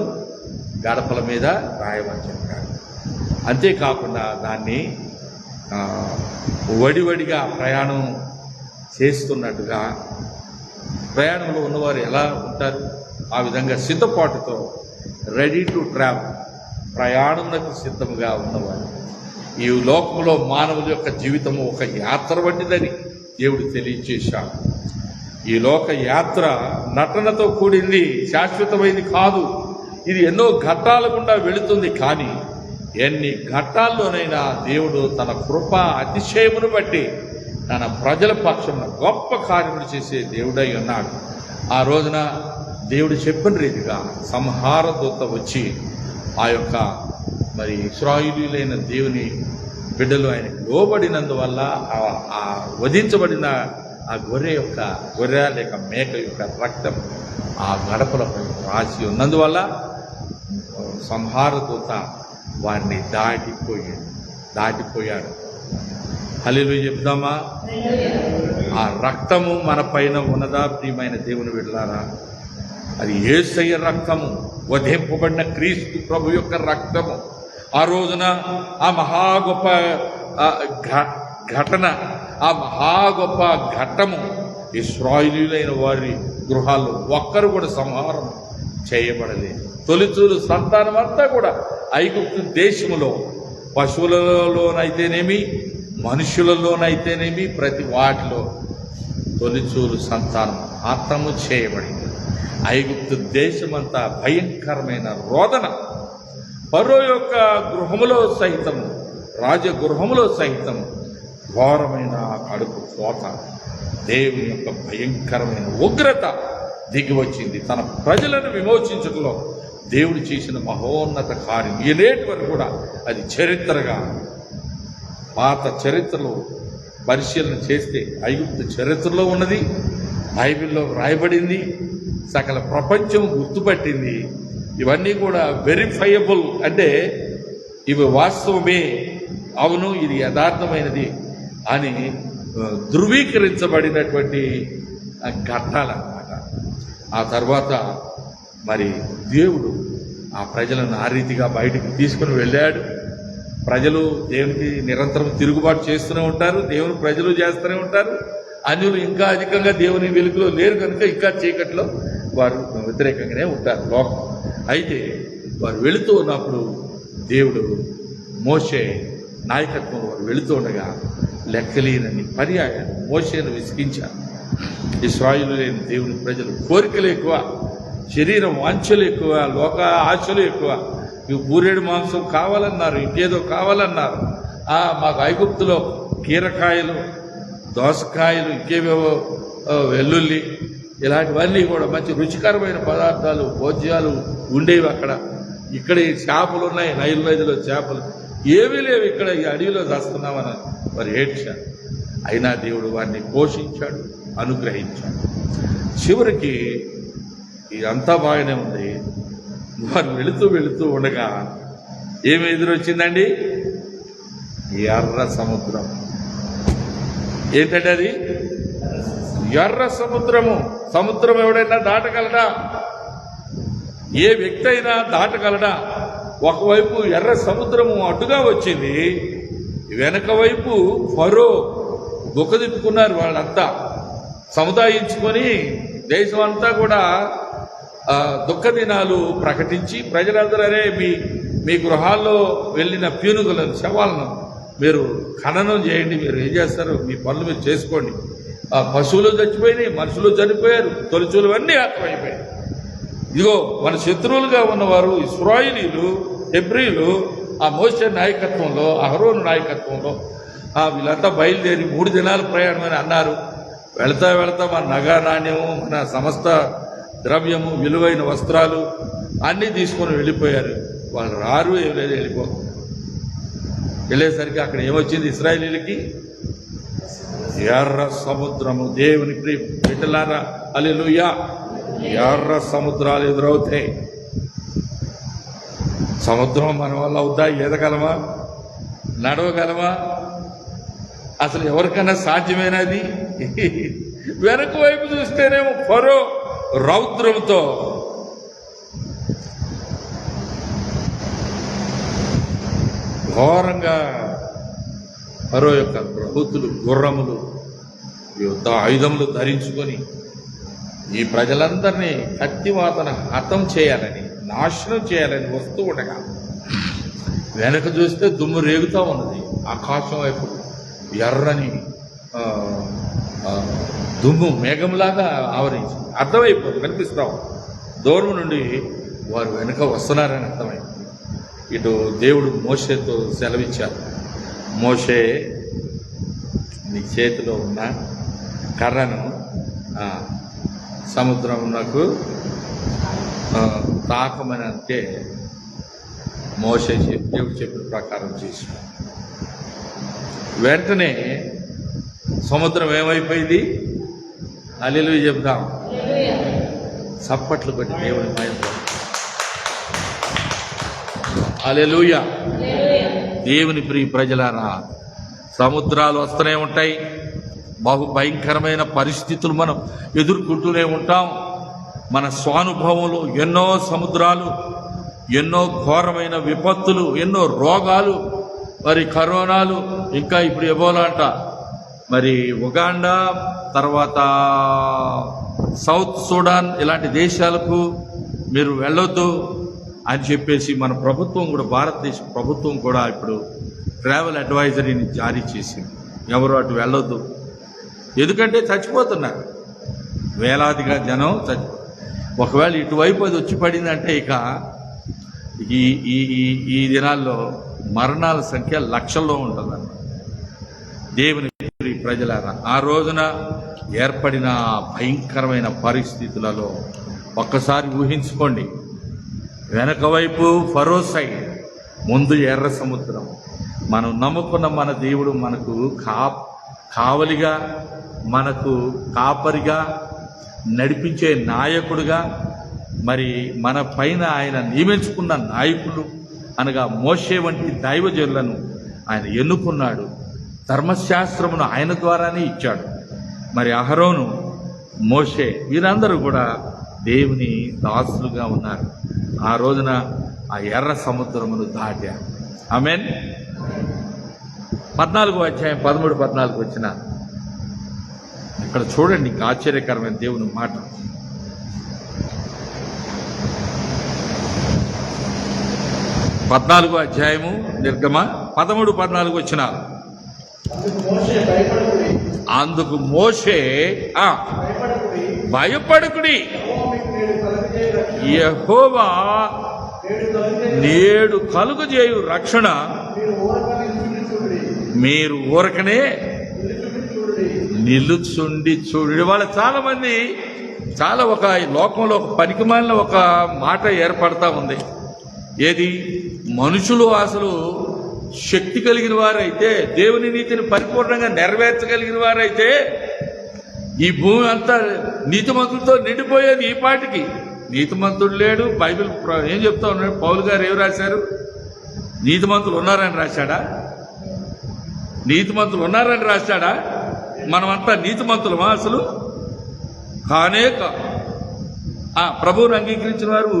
గడపల మీద రాయమని చెప్పాడు. అంతేకాకుండా దాన్ని వడివడిగా ప్రయాణం చేస్తున్నట్టుగా, ప్రయాణంలో ఉన్నవారు ఎలా ఉంటారు ఆ విధంగా సిద్ధపాటుతో రెడీ టు ట్రావెల్, ప్రయాణమునకు సిద్ధముగా ఉన్నవారు. ఈ లోకంలో మానవుల యొక్క జీవితము ఒక యాత్ర వంటిదని దేవుడు తెలియచేశాడు. ఈ లోక యాత్ర నటనతో కూడింది, శాశ్వతమైంది కాదు. ఇది ఎన్నో ఘట్టాల గుండా వెళుతుంది. కానీ ఎన్ని ఘట్టాల్లోనైనా దేవుడు తన కృప అతిశయమును బట్టి తన ప్రజల పక్షమున గొప్ప కార్యములు చేసే దేవుడై ఉన్నాడు. ఆ రోజున దేవుడు చెప్పిన రీతిగా సంహార దూత వచ్చి ఆ యొక్క మరి ఇశ్రాయేలీయులైన దేవుని బిడ్డలు ఆయనకు లోబడినందువల్ల ఆ వధించబడిన ఆ గొర్రె లేక మేక యొక్క రక్తం ఆ గడపలపై రాసి ఉన్నందువల్ల సంహార దూత వారిని దాటిపోయాడు. హల్లెలూయా చెప్దామా? ఆ రక్తము మన పైన ఉన్నదా ప్రియమైన దేవుని బిడ్డలారా? అది యేసయ్య రక్తము. వధింపబడిన క్రీస్తు ప్రభు యొక్క రక్తము. ఆ రోజున ఆ మహా గొప్ప ఘటన, ఆ మహా గొప్ప ఘట్టము ఇశ్రాయేలీయులైన వారి గృహాల్లో ఒక్కరు కూడా సంహారం చేయబడలేదు. తొలిచూలు సంతానం అంతా కూడా ఐగుప్తు దేశములో పశువులలోనైతేనేమి మనుషులలోనైతేనేమి ప్రతి వాటిలో తొలిచూలు సంతానం హతము చేయబడింది. ఐగుప్తు దేశమంతా భయంకరమైన రోదన, ఫరో యొక్క గృహములో సహితము, రాజగృహములో సహితము ఘోరమైన కడుపు కోత, దేవుని యొక్క భయంకరమైన ఉగ్రత దిగి వచ్చింది. తన ప్రజలను విమోచించడంలో దేవుడు చేసిన మహోన్నత కార్యం నేటి వరకు కూడా అది చరిత్రగా, పాత చరిత్రలో పరిశీలన చేస్తే ఐగుప్తు చరిత్రలో ఉన్నది, బైబిల్లో రాయబడింది, సకల ప్రపంచం గుర్తుపట్టింది. ఇవన్నీ కూడా వెరిఫైయబుల్, అంటే ఇవి వాస్తవమే, అవును ఇది యథార్థమైనది అని ధృవీకరించబడినటువంటి ఘట్టాలన్నమాట. ఆ తర్వాత మరి దేవుడు ఆ ప్రజలను ఆ రీతిగా బయటికి తీసుకుని వెళ్ళాడు. ప్రజలు దేవునికి నిరంతరం తిరుగుబాటు చేస్తూనే ఉంటారు, దేవుని ప్రజలు చేస్తూనే ఉంటారు. అన్యులు ఇంకా అధికంగా దేవుని వెలుగులో లేరు కనుక ఇంకా చీకట్లో వారు వ్యతిరేకంగానే ఉంటారు లోకం. అయితే వారు వెళుతూ ఉన్నప్పుడు దేవుడు మోషే నాయకత్వం వారు వెళుతూ ఉండగా లెక్కలేనని పర్యాయాలు మోషేను విసిగించారు. ఇశ్రాయేలు లేని దేవుని ప్రజలు కోరికలు ఎక్కువ, శరీరం వాంఛలు ఎక్కువ, లోక ఆశలు ఎక్కువ. ఇవి బూరేడు మాంసం కావాలన్నారు, ఇంకేదో కావాలన్నారు. మాకు ఐగుప్తులో కీరకాయలు, దోసకాయలు, ఇంకేవేవో వెల్లుల్లి, ఇలాంటివన్నీ కూడా మంచి రుచికరమైన పదార్థాలు, భోజ్యాలు ఉండేవి అక్కడ. ఇక్కడ ఈ చేపలు ఉన్నాయి, నైలు నదిలో చేపలు ఏమీ లేవు, ఇక్కడ ఈ అడవిలో చేస్తున్నామని వారు ఏడ్చారు. అయినా దేవుడు వారిని పోషించాడు, అనుగ్రహించాడు. చివరికి ఇదంతా బాగానే ఉంది. వారు వెళుతూ ఉండగా ఏమి ఎదురొచ్చిందండి? ఎర్ర సముద్రం. ఏంటంటే అది ఎర్ర సముద్రము. సముద్రం ఎవడైనా దాటగలడా? ఏ వ్యక్తి అయినా దాటగలడా? ఒకవైపు ఎర్ర సముద్రము అడ్డుగా వచ్చింది, వెనక వైపు ఫరో దుఃఖదిప్పుకున్నారు. వాళ్ళంతా సముదాయించుకొని దేశం అంతా కూడా దుఃఖ దినాలు ప్రకటించి ప్రజలందరూ మీ గృహాల్లో వెళ్ళిన పీనుగులను, శవాలను మీరు ఖననం చేయండి, మీరు ఏం చేస్తారు మీ పనులు మీరు చేసుకోండి. పశువులు చచ్చిపోయినాయి, మనుషులు చనిపోయారు, తొలిచూలు అన్నీ హతమైపోయాయి. ఇదిగో మన శత్రువులుగా ఉన్నవారు ఇశ్రాయేలీయులు, హెబ్రీలు ఆ మోషే నాయకత్వంలో, అహరోను నాయకత్వంలో వీళ్ళంతా బయలుదేరి 3 దినాల ప్రయాణం అని అన్నారు. వెళతా మన నగా నాణ్యము, మన సమస్త ద్రవ్యము, విలువైన వస్త్రాలు అన్నీ తీసుకొని వెళ్ళిపోయారు. వాళ్ళు రారు, ఏం లేదు, వెళ్ళిపోతారు. వెళ్ళేసరికి అక్కడ ఏమొచ్చింది ఇశ్రాయేలీయులకి? ఎర్ర సముద్రము. దేవుని బిడ్డలారా హల్లెలూయా, ఎర్ర సముద్రాలు ఎదురవుతాయి. సముద్రం మన వల్ల అవుతా? ఈదగలమా? నడవగలమా? అసలు ఎవరికైనా సాధ్యమేనది? వెనక వైపు చూస్తేనేమో ఫరో రౌద్రంతో ఘోరంగా ఫరో యొక్క ప్రభుత్తులు, గుర్రములు, యుద్ధ ఆయుధములు ధరించుకొని ఈ ప్రజలందరినీ కత్తివాతన హతం చేయాలని, నాశనం చేయాలని వస్తూ ఉండగా వెనక చూస్తే దుమ్ము రేగుతూ ఉన్నది. ఆకాశం వైపు ఎర్రని దుమ్ము మేఘంలాగా ఆవరించి అర్థమైపోతుంది, కనిపిస్తాం. దూరం నుండి వారు వెనుక వస్తున్నారని అర్థమైంది. ఇటు దేవుడు మోషేతో సెలవిచ్చారు, మోషే నీ చేతిలో ఉన్న కర్రను సముద్రమునకు తాకమని అంటే మోషే దేవుడు చెప్పిన ప్రకారం చేసి వెంటనే సముద్రం ఏమైపోయింది? హల్లెలూయా చెప్దాం. చప్పట్లు కొట్టి దేవుని మహిమ. హల్లెలూయా. దేవుని ప్రియ ప్రజలారా, సముద్రాలు వస్తూనే ఉంటాయి, బహు భయంకరమైన పరిస్థితులు మనం ఎదుర్కొంటూనే ఉంటాం. మన స్వానుభవంలో ఎన్నో సముద్రాలు, ఎన్నో ఘోరమైన విపత్తులు, ఎన్నో రోగాలు, మరి కరోనాలు, ఇంకా ఇప్పుడు ఎబోలా అంట, మరి ఉగాండా, తర్వాత సౌత్ సూడాన్, ఇలాంటి దేశాలకు మీరు వెళ్ళొద్దు అని చెప్పేసి మన ప్రభుత్వం కూడా, భారతదేశ ప్రభుత్వం కూడా ఇప్పుడు ట్రావెల్ అడ్వైజరీని జారీ చేసింది. ఎవరు అటు వెళ్ళొద్దు, ఎందుకంటే చచ్చిపోతున్నారు వేలాదిగా జనం. ఒకవేళ ఇటువైపు అది వచ్చి పడిందంటే ఇక ఈ ఈ ఈ దినాల్లో మరణాల సంఖ్య లక్షల్లో ఉంటుందన్నమాట. దేవుని ప్రజలారా, ఆ రోజున ఏర్పడిన భయంకరమైన పరిస్థితులలో ఒక్కసారి ఊహించుకోండి. వెనక వైపు ఫరో సైడ్, ముందు ఎర్ర సముద్రం. మనం నమ్ముకున్న మన దేవుడు మనకు కావలిగా, మనకు కాపరిగా, నడిపించే నాయకుడుగా, మరి మన పైన ఆయన నియమించుకున్న నాయకులు అనగా మోషే వంటి దైవజనులను ఆయన ఎన్నుకున్నాడు. ధర్మశాస్త్రమును ఆయన ద్వారానే ఇచ్చాడు. మరి అహరోను, మోషే వీరందరూ కూడా దేవుని దాసులుగా ఉన్నారు. ఆ రోజున ఆ ఎర్ర సముద్రమును దాటారు. ఆమేన్. 14వ అధ్యాయం 13-14 వచ్చిన ఇక్కడ చూడండి, ఇంకా ఆశ్చర్యకరమైన దేవుని మాట. 14వ అధ్యాయము నిర్గమ 13-14 వచ్చిన. అందుకు మోషే భయపడకుడి, యెహోవా నేడు కలుగజేయు రక్షణ మీరు ఊరకనే నిలుచుండి చూడు. వాళ్ళ చాలా మంది ఒక లోకంలో ఒక పనికిమాలిన ఒక మాట ఏర్పడతా ఉంది. ఏది? మనుషులు అసలు శక్తి కలిగిన వారైతే, దేవుని నీతిని పరిపూర్ణంగా నెరవేర్చగలిగిన వారైతే ఈ భూమి అంతా నీతిమంతులతో నిండిపోయేది. ఈ పాటికి నీతిమంతుడు లేడు. బైబిల్ ఏం చెప్తా ఉన్నాడు? పౌలు గారు ఏం రాశారు? నీతిమంతులు ఉన్నారని రాశాడా? నీతిమంతులు ఉన్నారని రాశాడా? మనమంతా నీతిమంతులమా? అసలు కానే ప్రభువుని అంగీకరించిన వారు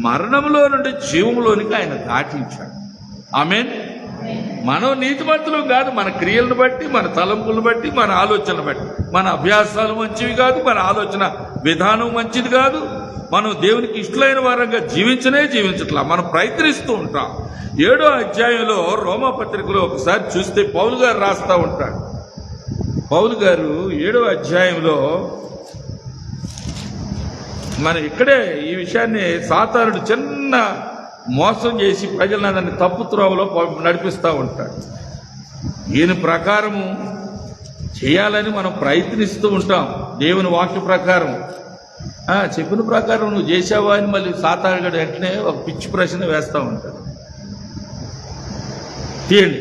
మరణంలో నుండి జీవంలోనికి ఆయన దాటించాడు. ఆమేన్. మనం నీతిమంతులం కాదు. మన క్రియలను బట్టి, మన తలంపులను బట్టి, మన ఆలోచనలు బట్టి. మన అభ్యాసాలు మంచివి కాదు, మన ఆలోచన విధానం మంచిది కాదు. మనం దేవునికి ఇష్టమైన వారంగా జీవించట్లా. మనం ప్రయత్నిస్తూ ఉంటాం. 7వ అధ్యాయంలో రోమాపత్రికలో ఒకసారి చూస్తే పౌలు గారు రాస్తా ఉంటాడు. పౌలు గారు 7వ అధ్యాయంలో మనం ఇక్కడే ఈ విషయాన్ని సాతానుడు చిన్న మోసం చేసి ప్రజలందరినీ తప్పు త్రోవలో నడిపిస్తూ ఉంటాడు. ఈయన ప్రకారము చేయాలని మనం ప్రయత్నిస్తూ ఉంటాం. దేవుని వాక్య ప్రకారం చెప్పిన ప్రకారం నువ్వు చేసావా అని మళ్ళీ సాతానుడు వెంటనే ఒక పిచ్చి ప్రశ్న వేస్తూ ఉంటాడు. తీయండి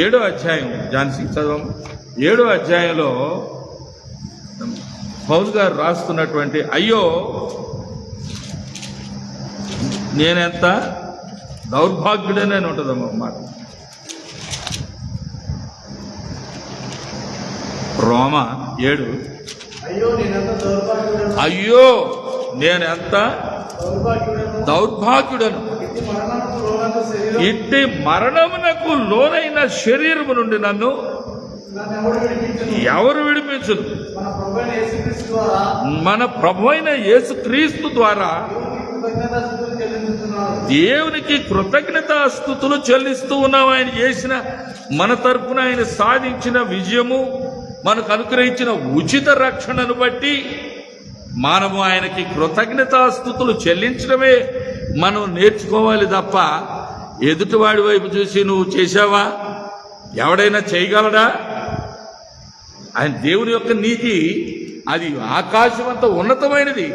7వ అధ్యాయం, ఝాన్సీ చదవం. 7వ అధ్యాయంలో పౌలు గారు రాస్తున్నటువంటి, అయ్యో నేనెంత దౌర్భాగ్యుడనే ఉంటుందమ్మా మాట. రోమా 7. అయ్యో నేనెంత దౌర్భాగ్యుడను, ఇట్టి మరణమునకు లోనైన శరీరము నుండి నన్ను ఎవరు విడిపించదు? మన ప్రభు అయిన యేసుక్రీస్తు ద్వారా దేవునికి కృతజ్ఞతాస్తుతులు చెల్లిస్తూ ఉన్నాం. ఆయన చేసిన, మన తరపున ఆయన సాధించిన విజయము, మనకు అనుగ్రహించిన ఉచిత రక్షణను బట్టి మనము ఆయనకి కృతజ్ఞతాస్తుతులు చెల్లించడమే మనం నేర్చుకోవాలి తప్ప ఎదుటివాడి వైపు చూసి నువ్వు చేశావా, ఎవడైనా చేయగలడా? ఆయన దేవుని యొక్క నీతి అది ఆకాశం అంత ఉన్నతమైనది.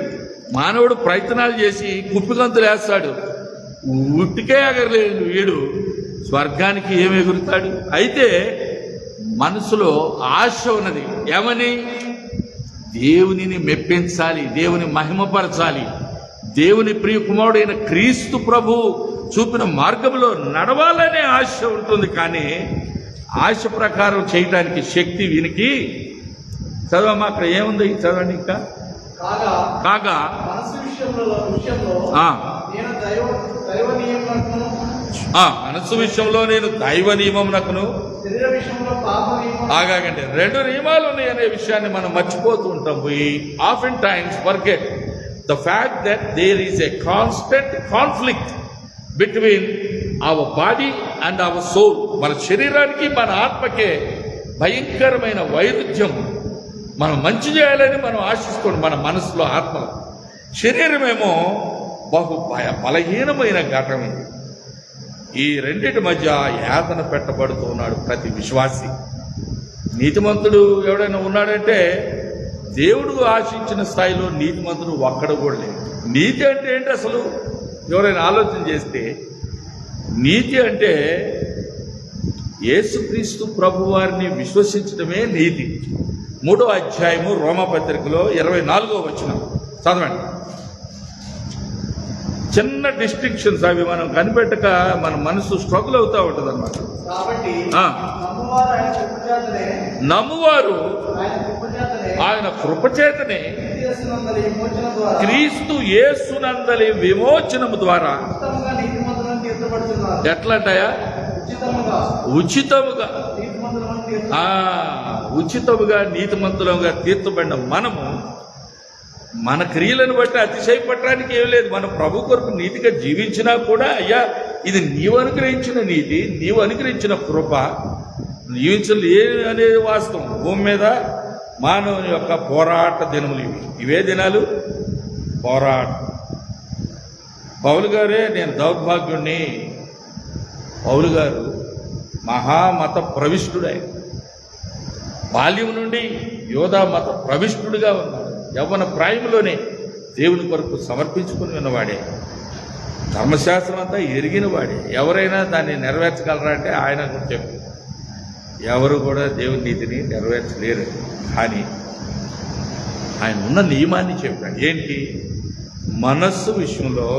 మానవుడు ప్రయత్నాలు చేసి కుప్పిగంతులు వేస్తాడు, ఉట్టికే ఎగరలేదు వీడు, స్వర్గానికి ఏమి ఎగురుతాడు? అయితే మనసులో ఆశ ఉన్నది. ఏమని? దేవునిని మెప్పించాలి, దేవుని మహిమపరచాలి, దేవుని ప్రియ కుమారుడైన క్రీస్తు ప్రభు చూపిన మార్గంలో నడవాలనే ఆశ ఉంటుంది. కానీ ఆశ ప్రకారం చేయటానికి శక్తి వీనికి చదవమ్మా. అక్కడ ఏముంది? చదవండి. ఇంకా కాగా మనసు విషయంలో ఆ, నేను దైవ నియమములను, మనస్సు విషయంలో నేను దైవ నియమమునకును, శరీర విషయంలో పాప నియమం. ఆగాగండి, 2 నియమాలు ఉన్నాయి అనే విషయాన్ని మనం మర్చిపోతూ ఉంటాం. we oftentimes forget the fact that there is a constant conflict between our body and our soul. మన శరీరానికి మన ఆత్మకే భయంకరమైన వైరుధ్యం. మనం మంచి చేయాలని మనం ఆశిస్తున్నాం మన మనసులో, ఆత్మలో. శరీరమేమో బలహీనమైన ఘటన. ఇది ఈ రెండిటి మధ్య యాతన పెట్టబడుతూ ఉన్నాడు ప్రతి విశ్వాసి. నీతిమంతుడు ఎవడైనా ఉన్నాడంటే దేవుడు ఆశించిన స్థాయిలో నీతిమంతుడు ఒక్కడు కూడా లేడు. నీతి అంటే ఏంటి అసలు? ఎవరైనా ఆలోచన చేస్తే నీతి అంటే యేసుక్రీస్తు ప్రభు వారిని విశ్వసించడమే నీతి. 3వ అధ్యాయము రోమపత్రికలో 24వ వచనం చదవండి. చిన్న డిస్టింక్షన్స్ అవి మనం కనిపెట్టక మన మనసు స్ట్రగుల్ అవుతూ ఉంటుంది అన్నమాట. కాబట్టి నమ్మువారు ఆయన కృపచేతనే క్రీస్తు యేసునందలి విమోచనము ద్వారా ఎట్లంటాయా? ఉచితముగా నీతిమంతులుగా తీర్చబడిన మనము మన క్రియలను బట్టి అతిశయపడడానికి ఏం లేదు. మన ప్రభు కొరకు నీతిగా జీవించినా కూడా అయ్యా ఇది నీవు అనుగ్రహించిన నీతి, నీవు అనుగ్రహించిన కృప, జీవించలే అనేది వాస్తవం. భూమి మీద మానవుని యొక్క పోరాట దినములు ఇవే దినాలు, పోరాటం. పౌలు గారే, నేను దౌర్భాగ్యుణ్ణి. పౌలు గారు మహామత ప్రవిష్టుడే. బాల్యం నుండి యోధా మత ప్రవిష్టుడిగా ఉన్నాడు. యవ్వన ప్రాయంలోనే దేవుని కొరకు సమర్పించుకుని ఉన్నవాడే. ధర్మశాస్త్రం అంతా ఎరిగిన వాడే. ఎవరైనా దాన్ని నెరవేర్చగలరా అంటే ఆయన కూడా చెప్పు, ఎవరు కూడా దేవుని నీతిని నెరవేర్చలేరు. కానీ ఆయన ఉన్న నియమాన్ని చెప్పాడు. ఏంటి? మనస్సు విషయంలో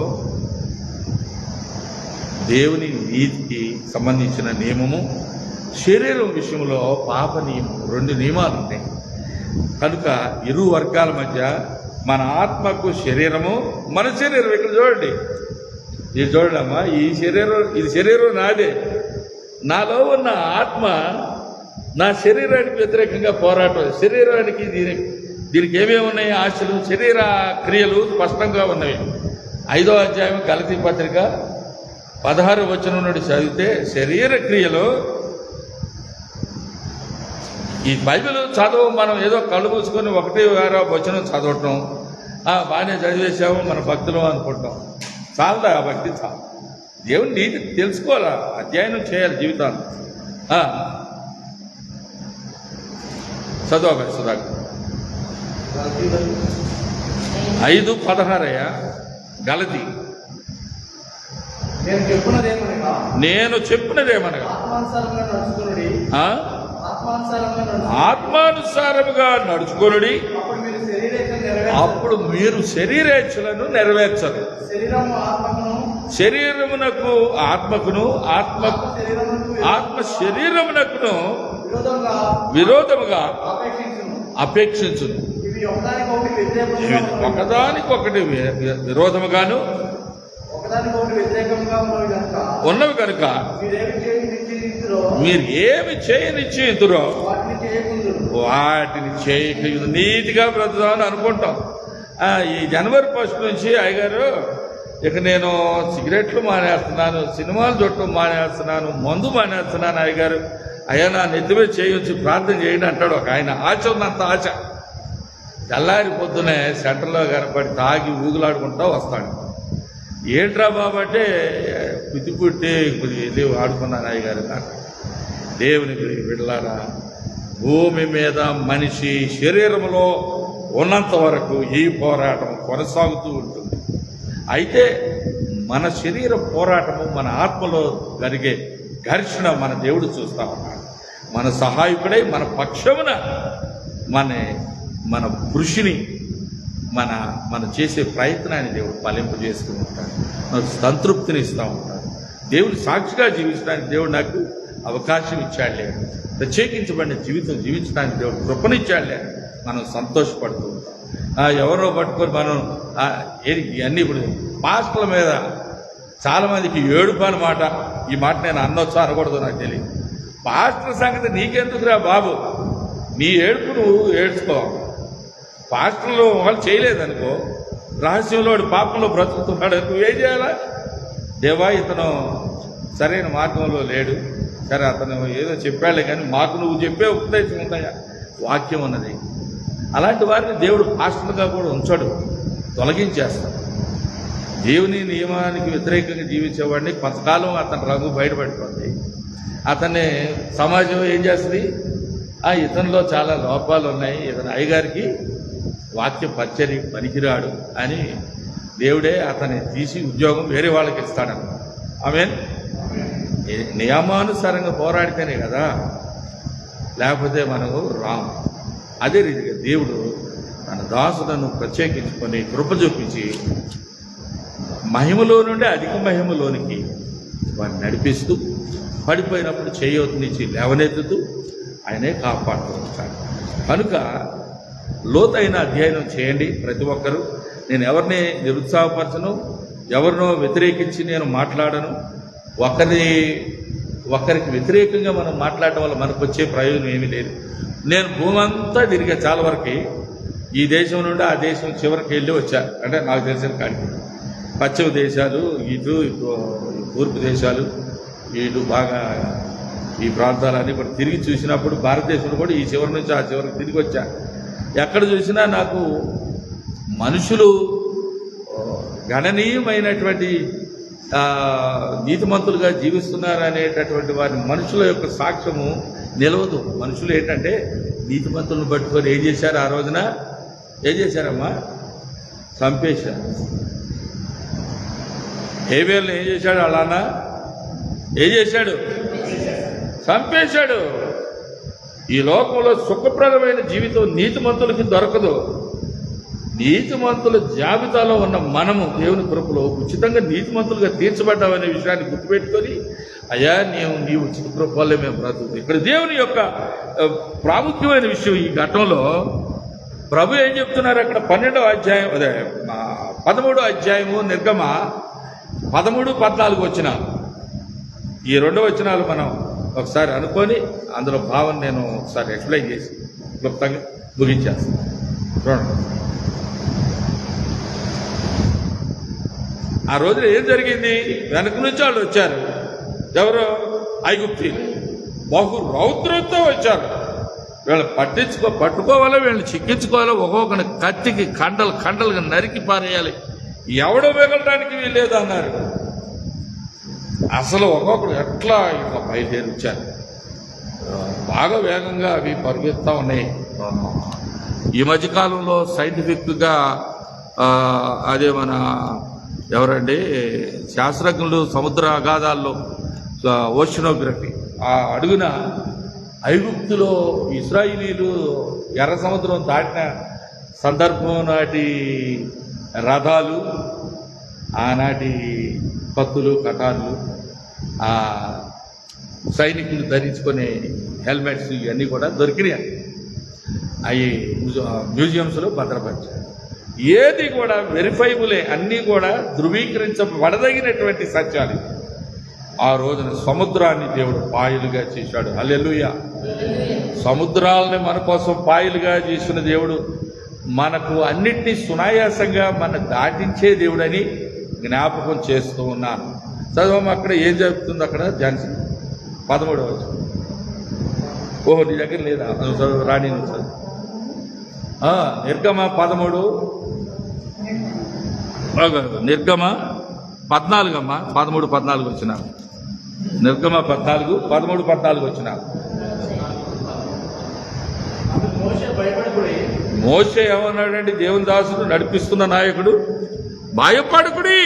దేవుని నీతికి సంబంధించిన నియమము, శరీరం విషయంలో పాప నియమం, 2 నియమాలు ఉన్నాయి. కనుక ఇరు వర్గాల మధ్య మన ఆత్మకు శరీరము, మన శరీరం ఇక్కడ చూడండి, ఇది చూడమ్మా, ఇది శరీరం నాదే. నాలో ఉన్న ఆత్మ నా శరీరానికి వ్యతిరేకంగా పోరాటం. శరీరానికి దీనికి ఏమేమి ఉన్నాయి? ఆశలు, శరీర క్రియలు స్పష్టంగా ఉన్నవి. 5వ అధ్యాయం గలతీ పత్రిక 16వ వచనం నుండి చదివితే శరీర క్రియలు, ఈ బైబిల్ చదువు మనం ఏదో కళ్ళు మూసుకొని 1 వచనం చదవటం, బాగానే చదివేశాము మన భక్తులు అనుకుంటాం. చాలదా ఆ భక్తి? చాలు. దేవుని నీతి తెలుసుకోవాలా, అధ్యయనం చేయాలి జీవితాన్ని. చదువు సుధాకర్ 5:16 గలతీ. నేను చెప్పినదేమనగా ఆత్మానుసారముగా నడుచుకొనుడి, అప్పుడు మీరు శరీరేచ్ఛలను నెరవేర్చరు. శరీరమునకు ఆత్మకును, ఆత్మ శరీరమునకును విరోధముగా అపేక్షించును. ఒకదానికొకటి విరోధముగాను ఉన్నవి కనుక మీరు ఏమి చేయనిచ్చేందురో వాటిని చేయక నీతిగా బ్రతుకుదామని అనుకుంటాం. ఈ జనవరి 1 నుంచి అయ్యగారు ఇక నేను సిగరెట్లు మానేస్తున్నాను, సినిమాలు చూడటం మానేస్తున్నాను, మందు మానేస్తున్నాను. అయ్యగారు, అయ్యా నా నెత్తి మీద చేయొచ్చి ప్రార్థన చేయండి అంటాడు ఒక ఆయన. ఆశ ఉన్నంత ఆశ. తెల్లారి పొద్దునే సెంటర్లో కనపడి తాగి ఊగులాడుకుంటా వస్తాడు. ఏంట్రా బాబు పితి పుట్టి ఇది ఆడుకున్నాను అయ్యగారు. దేవుని బిడ్డలారా, భూమి మీద మనిషి శరీరంలో ఉన్నంత వరకు ఈ పోరాటం కొనసాగుతూ ఉంటుంది. అయితే మన శరీర పోరాటము, మన ఆత్మలో జరిగే ఘర్షణ మన దేవుడు చూస్తా ఉన్నాడు. మన సహాయకుడై మన పక్షమున మన కృషిని, మన చేసే ప్రయత్నాన్ని దేవుడు ఫలింపు చేస్తూ ఉంటాడు. మనకు సంతృప్తిని ఇస్తూ ఉంటాడు. దేవుడు సాక్షిగా జీవించడానికి దేవుడు నాకు అవకాశం ఇచ్చాడులే, ప్రత్యేకించబడిన జీవితం జీవించడానికి దేవుడు కృపనిచ్చాడులే, మనం సంతోషపడుతూ ఉంటాం. ఎవరో పట్టుకొని మనం ఇవన్నీ ఇప్పుడు పాస్టర్ల మీద చాలామందికి ఏడుపు అన్నమాట. ఈ మాట నేను అనొచ్చా అనకూడదు నాకు తెలియదు. పాస్టర్ సంగతి నీకెందుకురా బాబు, నీ ఏడుపు నువ్వు ఏడ్చుకో. పాస్టర్లు వాళ్ళు చేయలేదనుకో, రహస్యంలో పాపంలో బ్రతుకుతున్నాడు, నువ్వేం చేయాలా? దేవా ఇతను సరైన మార్గంలో లేడు, సరే అతను ఏదో చెప్పాడే కానీ మాకు నువ్వు చెప్పే ఉపదేశం ఉంటాయా? వాక్యం ఉన్నది. అలాంటి వారిని దేవుడు పాస్టర్గా కూడా ఉంచాడు, తొలగించేస్తాడు. దేవుని నియమానికి వ్యతిరేకంగా జీవించేవాడిని కొంతకాలం అతని రంగు బయటపడుతుంది. అతన్ని సమాజం ఏం చేస్తుంది? ఇతనిలో చాలా లోపాలు ఉన్నాయి, ఇతని అయ్యగారికి వాక్య పరిచర్య పనికిరాడు అని దేవుడే అతన్ని తీసి ఉద్యోగం వేరే వాళ్ళకి ఇస్తాడన్న. ఆమేన్. నియమానుసారంగా పోరాడితేనే కదా, లేకపోతే మనకు రాము. అదే రీతిగా దేవుడు తన దాసులను ప్రత్యేకించుకొని కృప చూపించి మహిమలో నుండి అధిక మహిమలోనికి వారిని నడిపిస్తూ, పడిపోయినప్పుడు చేయవతనిచ్చి లేవనెత్తుతూ ఆయనే కాపాడుతూ ఉంటాడు. కనుక లోతైన అధ్యయనం చేయండి ప్రతి ఒక్కరూ. నేను ఎవరిని నిరుత్సాహపరచను, ఎవరినో వ్యతిరేకించి నేను మాట్లాడను. ఒకరికి వ్యతిరేకంగా మనం మాట్లాడటం వల్ల మనకు వచ్చే ప్రయోజనం ఏమీ లేదు. నేను భూమి అంతా తిరిగా చాలా వరకు, ఈ దేశం నుండి ఆ దేశం చివరికి వెళ్ళి వచ్చాను. అంటే నాకు తెలిసిన కాడికి పశ్చిమ దేశాలు, ఇటు తూర్పు దేశాలు, ఇటు బాగా ఈ ప్రాంతాలన్నీ కూడా తిరిగి చూసినప్పుడు భారతదేశంలో కూడా ఈ చివరి నుంచి ఆ చివరికి తిరిగి వచ్చా. ఎక్కడ చూసినా నాకు మనుషులు గణనీయమైనటువంటి నీతిమంతులుగా జీవిస్తున్నారు అనేటటువంటి వారి మనుషుల యొక్క సాక్ష్యము నిలవదు. మనుషులు ఏంటంటే నీతిమంతులను పట్టుకొని ఏం చేశారు? ఆ రోజున ఏం చేశారమ్మా? చంపేశారు. హేబేల్ని ఏం చేశాడు? అలానా ఏం చేశాడు? చంపేశాడు. ఈ లోకంలో సుఖప్రదమైన జీవితం నీతిమంతులకి దొరకదు. నీతిమంతుల జాబితాలో ఉన్న మనము దేవుని కృపలో ఉచితంగా నీతిమంతులుగా తీర్చబడ్డామనే విషయాన్ని గుర్తుపెట్టుకొని, అయ్యా నీ ఉచిత కృప వల్లే మేము బ్రతుకుతాం. ఇక్కడ దేవుని యొక్క ప్రాముఖ్యమైన విషయం ఈ ఘట్టంలో ప్రభు ఏం చెప్తున్నారు? అక్కడ 12వ అధ్యాయం, అదే 13వ అధ్యాయము నిర్గమ 13, 14 వచనాలు. ఈ 2 వచనాలు మనం ఒకసారి అనుకొని అందులో భావం నేను ఒకసారి ఎక్స్ప్లెయిన్ చేసి క్లుప్తంగా ముగించేస్తాను. చూడండి, ఆ రోజున ఏం జరిగింది? వెనక నుంచి వాళ్ళు వచ్చారు. ఎవరు? ఐగుప్తీయులు. బహు రౌద్రంతో వచ్చారు. వీళ్ళు పట్టుకోవాలి, వీళ్ళని చిక్కించుకోవాలి, ఒక్కొక్కని కత్తికి కండలుగా నరికి పారేయాలి, ఎవడో మిగలడానికి వీల్లేదు అన్నారు. అసలు ఒక్కొక్కడు ఎట్లా ఇట్లా బయలుదేరి వచ్చారు. బాగా వేగంగా అవి పరుగెత్తా ఉన్నాయి. ఈ మధ్యకాలంలో సైంటిఫిక్గా అదే మన ఎవరండి శాస్త్రజ్ఞులు సముద్ర అగాధాల్లో ఓషనోగ్రఫీ ఆ అడుగున ఐగుప్తులో ఇశ్రాయేలీలు ఎర్ర సముద్రం దాటిన సందర్భం నాటి రథాలు, ఆనాటి కత్తులు, కటార్లు, సైనికులు ధరించుకునే హెల్మెట్స్ ఇవన్నీ కూడా దొరికినాయి. అవి మ్యూజియంస్లో భద్రపరిచారు. ఏది కూడా వెరిఫైబులే, అన్నీ కూడా ధృవీకరించబడదగినటువంటి సత్యాలు. ఆ రోజున సముద్రాన్ని దేవుడు పాయలుగా చేశాడు. హల్లెలూయా. సముద్రాలని మన కోసం పాయలుగా చేసిన దేవుడు మనకు అన్నిటినీ సునాయాసంగా మన దాటించే దేవుడని జ్ఞాపకం చేస్తూ ఉన్నాను. చదవము, అక్కడ ఏం జరుగుతుంది? అక్కడ ఝాన్సీ 13వ వచనం. ఓహో, నీ దగ్గర లేదా? చదువు, రాణి చదువు. నిర్గమ 13, నిర్గమ 14 అమ్మా, 13, 14 వచ్చిన. నిర్గమ 14, 13, 14 వచ్చిన. మోషే ఏమన్నాడండి? దేవుని దాసుడు నడిపిస్తున్న నాయకుడు, భయపడకుడి,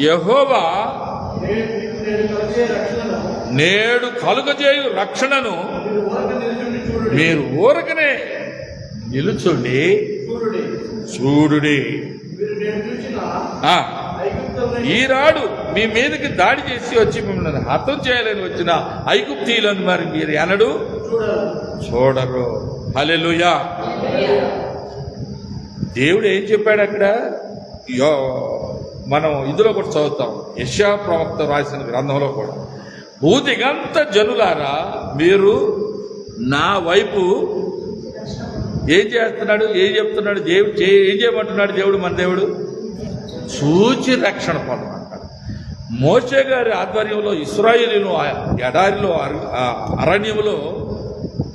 యెహోవా నేడు కలుగజేయు రక్షణను మీరు ఊరకనే నిలుచుండి చూడుడి. ఈనాడు మీ మీదకి దాడి చేసి వచ్చి మిమ్మల్ని హతం చేయాలని వచ్చిన ఐగుప్తీయులను మరి మీరు ఎన్నడూ చూడరు. హల్లెలూయా. దేవుడు ఏం చెప్పాడు అక్కడ? మనం ఇందులో కూడా చదువుతాం, యెషయా ప్రవక్త రాసిన గ్రంథంలో కూడా, భూదిగంత జనులారా మీరు నా వైపు ఏం చేస్తున్నాడు, ఏం చెప్తున్నాడు దేవుడు, ఏం చేయమంటున్నాడు దేవుడు? మన దేవుడు చూచి రక్షణ పొందమంటాడు. మోషే గారి ఆధ్వర్యంలో ఇశ్రాయేలీయులు ఎడారిలో అరణ్యములో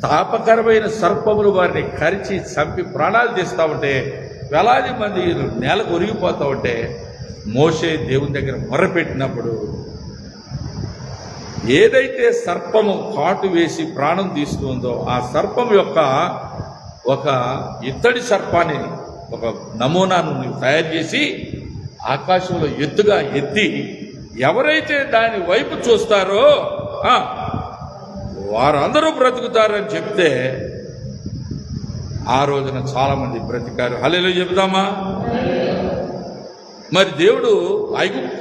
తాపకరమైన సర్పములు వారిని కరిచి చంపి ప్రాణాలు తీస్తూ ఉంటే, వేలాది మంది నేలకు ఒరిగిపోతూ ఉంటే, మోషే దేవుని దగ్గర మొర్రపెట్టినప్పుడు ఏదైతే సర్పము కాటు వేసి ప్రాణం తీస్తుందో ఆ సర్పం యొక్క ఒక ఇత్తడి సర్పాన్ని, ఒక నమూనాను తయారు చేసి ఆకాశంలో ఎత్తుగా ఎత్తి ఎవరైతే దాని వైపు చూస్తారో వారందరూ బ్రతుకుతారని చెప్తే ఆ రోజున చాలా మంది బ్రతికారు. హల్లెలూయా చెబుదామా? మరి దేవుడు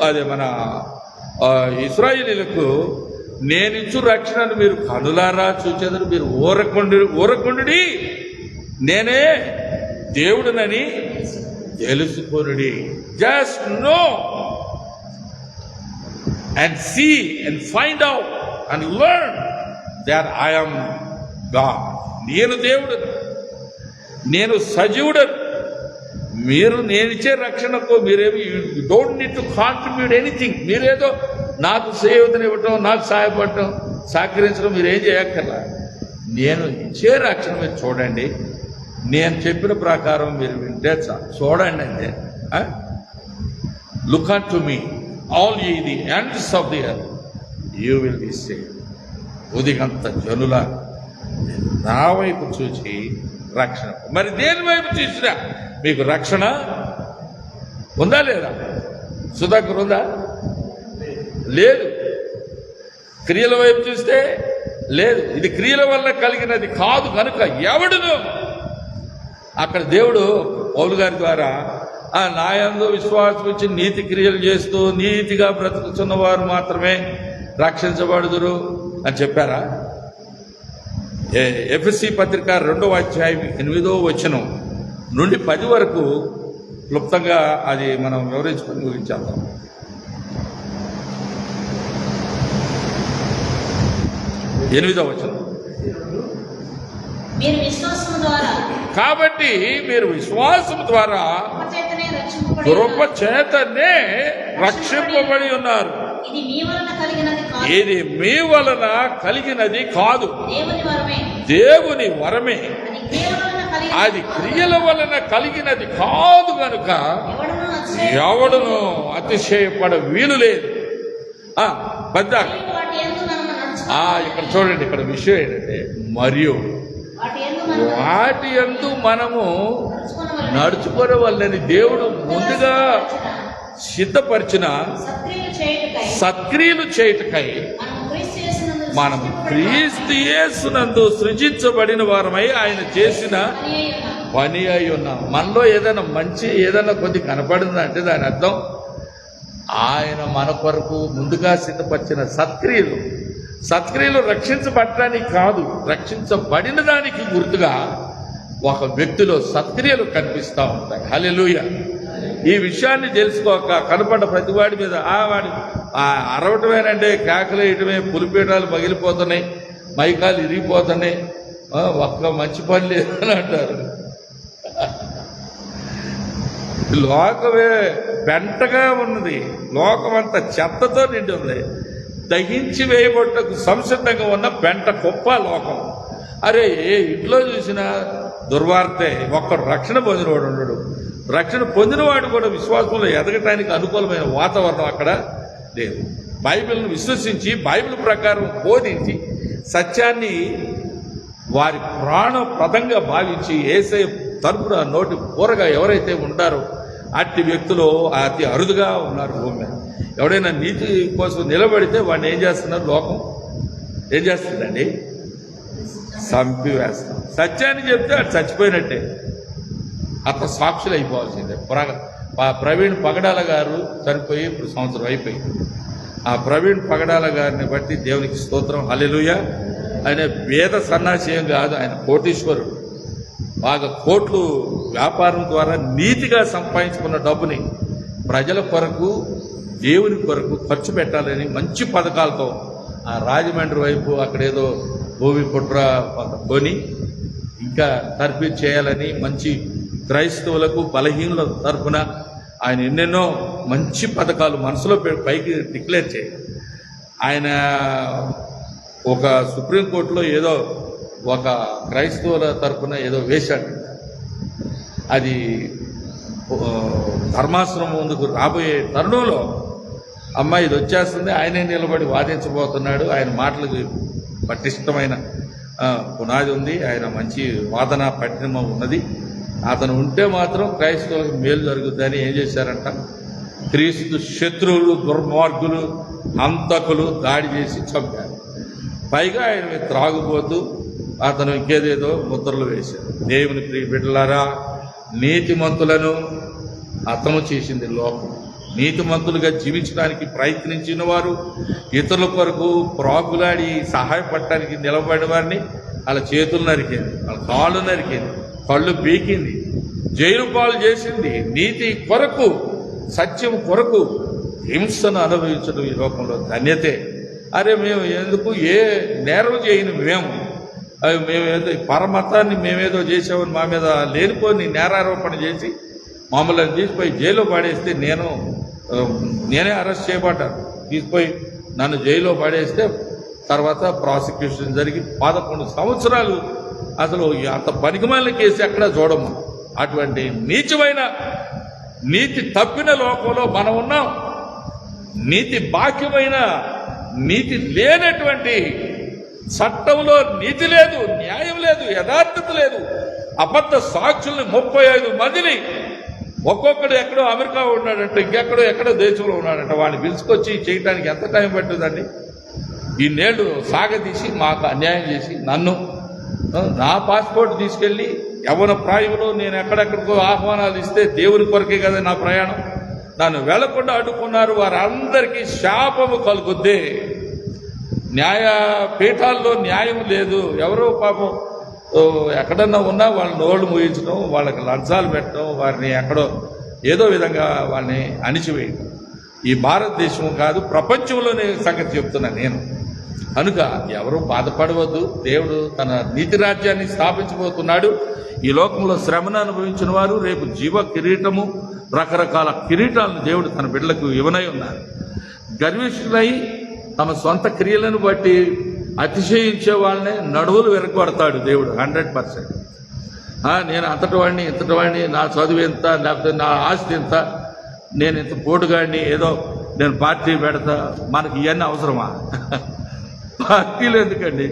అదే మన ఇశ్రాయేలీయులకు నేనిచ్చు రక్షణను మీరు కనులారా చూచేదని మీరు ఊరకుండుడి, నేనే దేవుడునని తెలుసుకొనుడి. Just know and see and find out and learn that I am God. నేను దేవుడు, నేను సజీవుడు. మీరు నేనిచ్చే రక్షణకు మీరేమి don't need to contribute anything. మీరేదో నాకు సేవతనివ్వటం, నాకు సహాయపడటం, సహకరించడం మీరేం చేయక్కర్లా. నేను ఇచ్చే రక్షణ మీరు చూడండి, నేను చెప్పిన ప్రకారం మీరు వింటే చూడండి అంతే. Look an to me all ye the ends of the earth, you will be saved. ఉదిగంత జనుల నా వైపు చూచి రక్షణ. మరి దేని వైపు చూసినా మీకు రక్షణ ఉందా లేదా? సుధాకర్ ఉందా? లేదు. క్రియల వైపు చూస్తే లేదు. ఇది క్రియల వల్ల కలిగినది కాదు కనుక ఎవడును, అక్కడ దేవుడు పౌలు గారి ద్వారా నా యందు విశ్వాసం ఇచ్చి నీతి క్రియలు చేస్తూ నీతిగా బ్రతుకుతున్న వారు మాత్రమే రక్షించబడుదురు అని చెప్పారా? ఎఫెసీ పత్రిక 2వ అధ్యాయం 8వ వచనం నుండి 10 వరకు క్లుప్తంగా అది మనం వివరించుకొని ముగించేద్దాం. ఎనిమిదవ వచనం. కాబట్టి మీరు విశ్వాసం ద్వారా కృప చేతనే రక్షింపబడి ఉన్నారు. ఇది మీ వలన కలిగినది కాదు, దేవుని వరమే. అది క్రియల వలన కలిగినది కాదు కనుక ఎవడును అతిశయపడ వీలు లేదు. ఇక్కడ చూడండి, ఇక్కడ విషయం ఏంటంటే, మరియు వాటి యందు మనము నడుచుకోవాలని దేవుడు ముందుగా సిద్ధపరిచిన సత్క్రియలు చేయుటకై మనం క్రీస్తు యేసునందు సృజించబడిన వారమై ఆయన చేసిన పని అయి ఉన్నాం. మనలో ఏదైనా మంచి ఏదైనా కొద్ది కనపడిందంటే దాని అర్థం ఆయన మన కొరకు ముందుగా సిద్ధపరిచిన సత్క్రియలు. సత్క్రియలు రక్షించబడటానికి కాదు, రక్షించబడిన దానికి గుర్తుగా ఒక వ్యక్తిలో సత్క్రియలు కనిపిస్తూ ఉంటాయి. హల్లెలూయా. ఈ విషయాన్ని తెలుసుకోక కనపడ్డ ప్రతివాడి మీద వాడి అరవటమేనంటే కేకలేయటమే, పులిపీఠాలు పగిలిపోతున్నాయి, మైకాలు ఇరిగిపోతున్నాయి, ఒక్క మంచి పని లేదని అంటారు. లోకమే పెంటగా ఉన్నది, లోకమంతా చెత్తతో నిండి ఉంది. దహించి వేయబట్టకు సంసిద్ధంగా ఉన్న పెంట కుప్ప లోకం. అరే ఏ ఇంట్లో చూసినా దుర్వార్తే. ఒక్కడు రక్షణ పొందినవాడు ఉండడు. రక్షణ పొందినవాడు కూడా విశ్వాసంలో ఎదగటానికి అనుకూలమైన వాతావరణం అక్కడ లేదు. బైబిల్ను విశ్వసించి బైబిల్ ప్రకారం బోధించి సత్యాన్ని వారి ప్రాణప్రదంగా భావించి యేసయ్య తరపున నోటి పూరగా ఎవరైతే ఉంటారో అట్టి వ్యక్తులు అతి అరుదుగా ఉన్నారు భూమి మీద. ఎవడైనా నీతి కోసం నిలబడితే వాడిని ఏం చేస్తున్నారు? లోకం ఏం చేస్తుందండి? చంపివేస్తాం. సత్యాన్ని చెప్తే అది చచ్చిపోయినట్టే, అతను సాక్షులు అయిపోవాల్సిందే. ప్రవీణ్ పగడాల గారు చనిపోయి ఇప్పుడు సంవత్సరం అయిపోయింది. ఆ ప్రవీణ్ పగడాల గారిని బట్టి దేవునికి స్తోత్రం. హల్లెలూయా. ఆయన వేద సన్నాశయం కాదు, ఆయన కోటీశ్వరుడు. బాగా కోట్లు వ్యాపారం ద్వారా నీతిగా సంపాదించుకున్న డబ్బుని ప్రజల కొరకు దేవుని కొరకు ఖర్చు పెట్టాలని మంచి పథకాలతో ఆ రాజమండ్రి వైపు అక్కడేదో భూమి కుట్ర కొని ఇంకా తర్ఫీ చేయాలని మంచి క్రైస్తవులకు బలహీనుల తరఫున ఆయన ఎన్నెన్నో మంచి పథకాలు మనసులో పైకి డిక్లేర్ చేయాలి. ఆయన ఒక సుప్రీంకోర్టులో ఏదో ఒక క్రైస్తవుల తరఫున ఏదో వేశాడు. అది ధర్మాసనం ముందుకు రాబోయే తరుణంలో అమ్మ ఇది వచ్చేస్తుంది, ఆయనే నిలబడి వాదించబోతున్నాడు. ఆయన మాటలకు పటిష్టమైన పునాది ఉంది, ఆయన మంచి వాదన పట్టిమ ఉన్నది. అతను ఉంటే మాత్రం క్రైస్తవులకు మేలు జరుగుతుందని ఏం చేశారంట, క్రీస్తు శత్రువులు, దుర్మార్గులు, హంతకులు దాడి చేసి చంపారు. పైగా ఆయన మీద త్రాగుబోతూ అతను ఇంకేదేదో ముద్రలు వేశారు. దేవుని ప్రియ బిడ్డలారా, నీతిమంతులను హతము చేసింది లోకం. నీతిమంతులుగా జీవించడానికి ప్రయత్నించిన వారు, ఇతరుల కొరకు ప్రాకులాడి సహాయపడటానికి నిలబడిన వారిని వాళ్ళ చేతులు నరికింది, వాళ్ళ కాళ్ళు నరికింది, కళ్ళు బీకింది, జైలు పాలు చేసింది. నీతి కొరకు, సత్యం కొరకు హింసను అనుభవించడం ఈ లోకంలో ధన్యతే. అరే మేము ఎందుకు ఏ నేరం చేయని మేమేదో పరమతాన్ని మేమేదో చేసామని మా మీద లేనిపోని నేరారోపణ చేసి మమ్మల్ని తీసిపోయి జైల్లో పడేస్తే నేనే అరెస్ట్ చేయబడ్డాను. తీసిపోయి నన్ను జైల్లో పడేస్తే తర్వాత ప్రాసిక్యూషన్ జరిగి 11 సంవత్సరాలు అసలు అంత పనికిమాలిన కేసు ఎక్కడా చూడము. అటువంటి నీచమైన నీతి తప్పిన లోకంలో మనం ఉన్నాం. నీతి బాక్యమైన, నీతి లేనటువంటి, చట్టంలో నీతి లేదు, న్యాయం లేదు, యథార్థత లేదు. అబద్ధ సాక్షుల్ని 35 మందిని ఒక్కొక్కడు ఎక్కడో అమెరికా ఉన్నాడంట, ఎక్కడో దేశంలో ఉన్నాడంట, వాడిని పిలుచుకొచ్చి చేయడానికి ఎంత టైం పట్టిందండి? ఇన్నేళ్లు సాగదీసి మాకు అన్యాయం చేసి నన్ను, నా పాస్పోర్ట్ తీసుకెళ్లి యవ్వన ప్రాయంలో నేను ఎక్కడెక్కడికో ఆహ్వానాలు ఇస్తే దేవుని కొరకే కదా నా ప్రయాణం, నన్ను వెళ్లకుండా అడ్డుకున్నారు. వారందరికీ శాపము కలుగుద్దే. న్యాయపీఠాల్లో న్యాయం లేదు. ఎవరో పాపం ఎక్కడన్నా ఉన్నా వాళ్ళని నోళ్లు మూయించడం, వాళ్ళకి లంచాలు పెట్టడం, వారిని ఎక్కడో ఏదో విధంగా వాళ్ళని అణిచివేయడం ఈ భారతదేశం కాదు, ప్రపంచంలోనే సంగతి చెప్తున్నా నేను. కనుక ఎవరూ బాధపడవద్దు. దేవుడు తన నీతి రాజ్యాన్ని స్థాపించబోతున్నాడు. ఈ లోకంలో శ్రమను అనుభవించిన వారు రేపు జీవ కిరీటము, రకరకాల కిరీటాలను దేవుడు తన బిడ్డలకు ఇవ్వనై ఉన్నారు. గర్విష్ఠులై తమ సొంత క్రియలను బట్టి అతిశయించే వాళ్ళని నడువులు వెనకబడతాడు దేవుడు 100%. నేను అంతటి వాడిని, ఇంతటి వాడిని, నా చదువు ఎంత, లేకపోతే నా ఆస్తి ఎంత, నేను ఇంత పోటుగాడిని, ఏదో నేను పార్టీ పెడతా. మనకి ఇవన్నీ అవసరమా? పార్టీలు ఎందుకండి?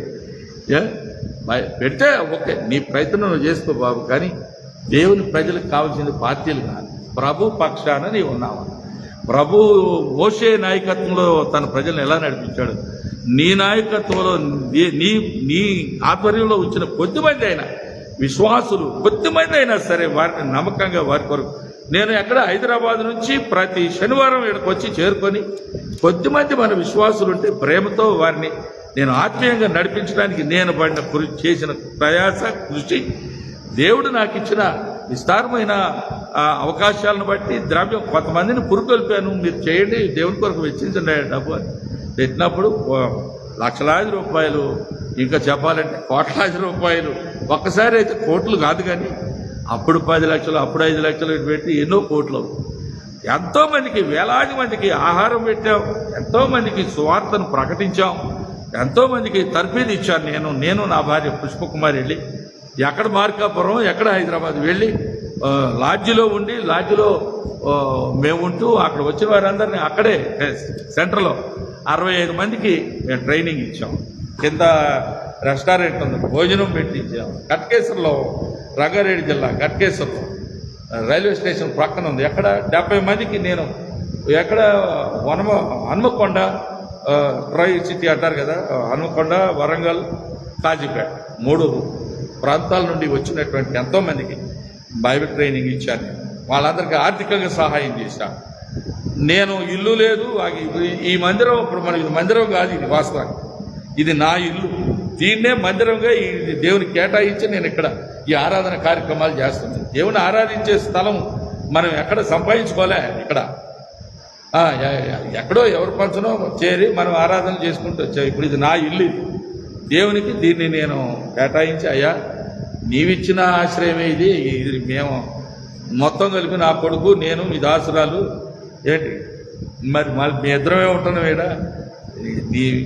పెట్టే ఓకే, నీ ప్రయత్నం నువ్వు చేసుకో బాబు, కానీ దేవుని ప్రజలకు కావాల్సింది పార్టీలు కాదు. ప్రభు పక్షాన నీవు ఉన్నావా? ప్రభు మోషే నాయకత్వంలో తన ప్రజలను ఎలా నడిపించాడు? నీ నాయకత్వంలో, నీ ఆధ్వర్యంలో వచ్చిన కొద్దిమంది అయినా విశ్వాసులు, కొద్దిమంది అయినా సరే వారిని నమ్మకంగా వారి కొరకు నేను హైదరాబాద్ నుంచి ప్రతి శనివారం ఇక్కడికి వచ్చి చేరుకొని కొద్దిమంది మన విశ్వాసులు ఉంటే ప్రేమతో వారిని నేను ఆత్మీయంగా నడిపించడానికి నేను చేసిన ప్రయాస, కృషి, దేవుడు నాకు ఇచ్చిన విస్తారమైన అవకాశాలను బట్టి ద్రవ్యం కొంతమందిని పురుకొల్పాను. మీరు చేయండి, దేవుని కొరకు వెచ్చించండి డబ్బు అని పెట్టినప్పుడు లక్షలాది రూపాయలు, ఇంకా చెప్పాలంటే కోట్లాది రూపాయలు, ఒక్కసారి అయితే కోట్లు కాదు, కానీ అప్పుడు 10 లక్షలు, అప్పుడు 5 లక్షలు పెట్టి ఎన్నో కోట్లు. ఎంతోమందికి, వేలాది మందికి ఆహారం పెట్టాం, ఎంతోమందికి సువార్తను ప్రకటించాం, ఎంతోమందికి తర్ఫీదు ఇచ్చాను. నేను నా భార్య పుష్పకుమారి వెళ్ళి ఎక్కడ మార్కాపురం, ఎక్కడ హైదరాబాద్ వెళ్ళి లాడ్జిలో ఉండి, లాడ్జిలో మేము ఉంటూ అక్కడ వచ్చిన వారందరినీ అక్కడే సెంటర్లో 65 మందికి మేము ట్రైనింగ్ ఇచ్చాం. కింద రెస్టారెంట్ ఉంది, భోజనం పెట్టి ఇచ్చాం. కట్కేశ్వర్లో, రంగారెడ్డి జిల్లా కట్కేశ్వర్లో రైల్వే స్టేషన్ ప్రక్కన ఉంది. 70 మందికి నేను హనుమకొండ ట్రై సిటీ అంటారు కదా, హనుమకొండ, వరంగల్, కాజీపేట 3 ప్రాంతాల నుండి వచ్చినటువంటి ఎంతోమందికి బైబిల్ ట్రైనింగ్ ఇచ్చాను. వాళ్ళందరికీ ఆర్థికంగా సహాయం చేశాను. నేను ఇల్లు లేదు, ఈ మందిరం ఇప్పుడు మనకి మందిరం కాదు, ఇది వాస్తవానికి ఇది నా ఇల్లు. దీన్నే మందిరంగా ఈ దేవునికి కేటాయించి నేను ఇక్కడ ఈ ఆరాధన కార్యక్రమాలు చేస్తున్నాను. దేవుని ఆరాధించే స్థలం మనం ఎక్కడ సంపాదించుకోలే, ఇక్కడ ఎక్కడో ఎవరి పంచనో చేరి మనం ఆరాధన చేసుకుంటూ వచ్చాం. ఇప్పుడు ఇది నా ఇల్లు, దేవునికి దీన్ని నేను కేటాయించి, అయ్యా నీవిచ్చిన ఆశ్రయమే ఇది మేము మొత్తం కలిపి నా కొడుకు నేను మీ దాసురాలు ఏంటి మరి మీ ఇద్దరమే ఉంటున్నాం ఈడ,